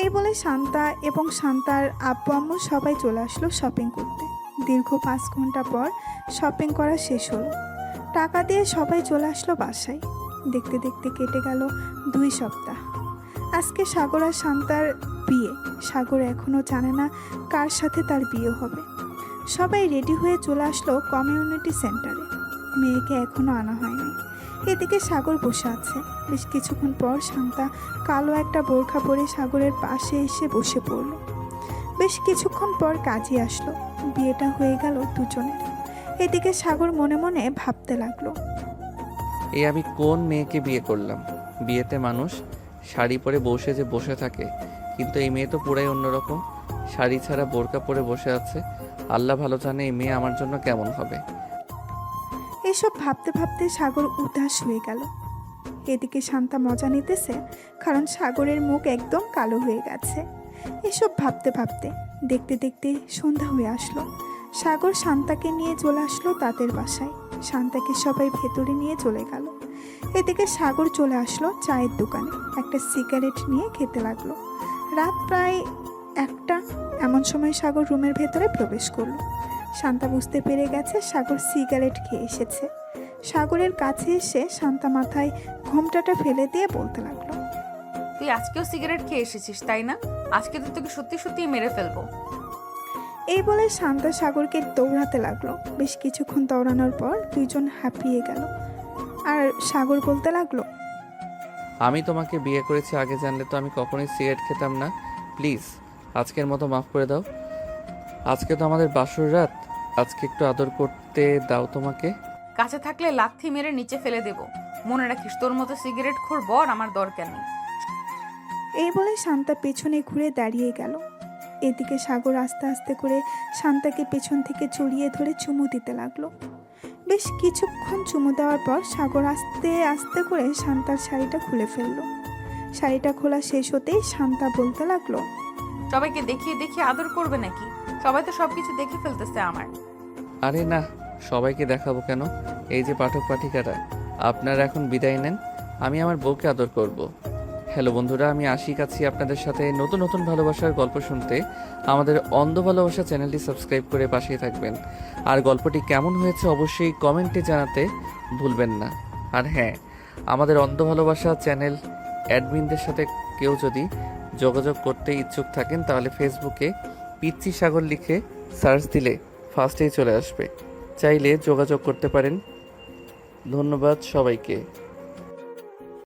এই বলে শান্তা এবং শান্তার আব্বু আম্মু সবাই চলে আসলো শপিং করতে। দীর্ঘ 5 ঘন্টা পর শপিং করা শেষ হলো। টাকা দিয়ে সবাই চলে আসলো বাসায়। দেখতে দেখতে কেটে গেল 2 সপ্তাহ। আজকে সাগর আর শান্তার বিয়ে। সাগর এখনও জানে না কার সাথে তার বিয়ে হবে। সবাই রেডি হয়ে চলে আসলো কমিউনিটি সেন্টারে। মেয়েকে এখনও আনা হয়নি। এদিকে সাগর বসে আছে। বেশ কিছুক্ষণ পর শান্তা কালো একটা বোরখা পরে সাগরের পাশে এসে বসে পড়ল। বেশ কিছুক্ষণ পর কাজী আসলো। বিয়েটা হয়ে গেল দুজনের। এদিকে সাগর মনে মনে ভাবতে লাগলো, এই আমি কোন মেয়েকে বিয়ে করলাম? বিয়েতে মানুষ শাড়ি পরে বসে থাকে, কিন্তু এই মেয়ে তো পুরাই অন্যরকম। শাড়ি ছাড়া বোরকা পরে বসে আছে। আল্লাহ ভালো জানে এই মেয়ে আমার জন্য কেমন হবে। এসব ভাবতে ভাবতে সাগর উদাস হয়ে গেল। এদিকে শান্তা মজা নিতেছে, কারণ সাগরের মুখ একদম কালো হয়ে গেছে। এসব ভাবতে ভাবতে দেখতে দেখতে সন্ধ্যা হয়ে আসলো। সাগর শান্তাকে নিয়ে চলে আসলো তাদের বাসায়। শান্তাকে সবাই ভেতরে নিয়ে চলে গেল। এদিকে সাগর চলে আসলো চায়ের দোকানে। একটা সিগারেট নিয়ে খেতে লাগলো। রাত প্রায় 1টা। এমন সময় সাগর রুমের ভেতরে প্রবেশ করলো। শান্তা বুঝতে পেরে গেছে সাগর সিগারেট খেয়ে এসেছে। সাগরের কাছে এসে শান্তা মাথায় ঘোমটাটা ফেলে দিয়ে বলতে লাগলো, তুই আজকেও সিগারেট খেয়ে এসেছিস তাই না? আজকে তো তোকে সত্যি সত্যি মেরে ফেলবো। এই বলে শান্তা সাগরকে দৌড়াতে লাগলো। বেশ কিছুক্ষণ দৌড়ানোর পর দুইজন হাঁপিয়ে গেল। আর সাগর বলতে লাগলো, আমি তোমাকে বিয়ে করেছি, আগে জানলে তো আমি কখনোই সিগারেট খেতাম না। প্লিজ আজকের মতো মাফ করে দাও। আজকে তো আমাদের বাসর রাত, আজকে একটু আদর করতে দাও তোমাকে। কাছে থাকলে লাথি মেরে নিচে ফেলে দেব। মনে রাখিস, তোর মতো সিগারেট খোর বর আমার দরকার নেই। এই বলে শান্তা পেছনে ঘুরে দাঁড়িয়ে গেল। এদিকে সাগর আস্তে আস্তে করে শান্তাকে পেছন থেকে জড়িয়ে ধরে চুমু দিতে লাগলো। বেশ কিছুক্ষণ চুমু দেওয়ার পর সাগর আস্তে আস্তে করে শান্তার শাড়িটা খুলে ফেললো। শাড়িটা খোলা শেষ হতেই শান্তা বলতে লাগলো, সবাইকে দেখিয়ে দেখিয়ে আদর করবে নাকি? সবাই তো সবকিছু দেখে ফেলতেছে আমার। আরে না, সবাইকে দেখাবো কেন? এই যে পাঠক পাঠিকারা, আপনারা এখন বিদায় নেন, আমি আমার বউকে আদর করব। হ্যালো বন্ধুরা, আমি আশিক আছি আপনাদের সাথে নতুন নতুন ভালোবাসার গল্প শুনতে। আমাদের অন্ধ ভালোবাসা চ্যানেলটি সাবস্ক্রাইব করে পাশেই থাকবেন। আর গল্পটি কেমন হয়েছে অবশ্যই কমেন্টে জানাতে ভুলবেন না। আর হ্যাঁ, আমাদের অন্ধ ভালোবাসা চ্যানেল অ্যাডমিনদের সাথে কেউ যদি যোগাযোগ করতে ইচ্ছুক থাকেন, তাহলে ফেসবুকে পিচ্চি সাগর লিখে সার্চ দিলে ফার্স্টেই চলে আসবে। চাইলে যোগাযোগ করতে পারেন। ধন্যবাদ সবাইকে।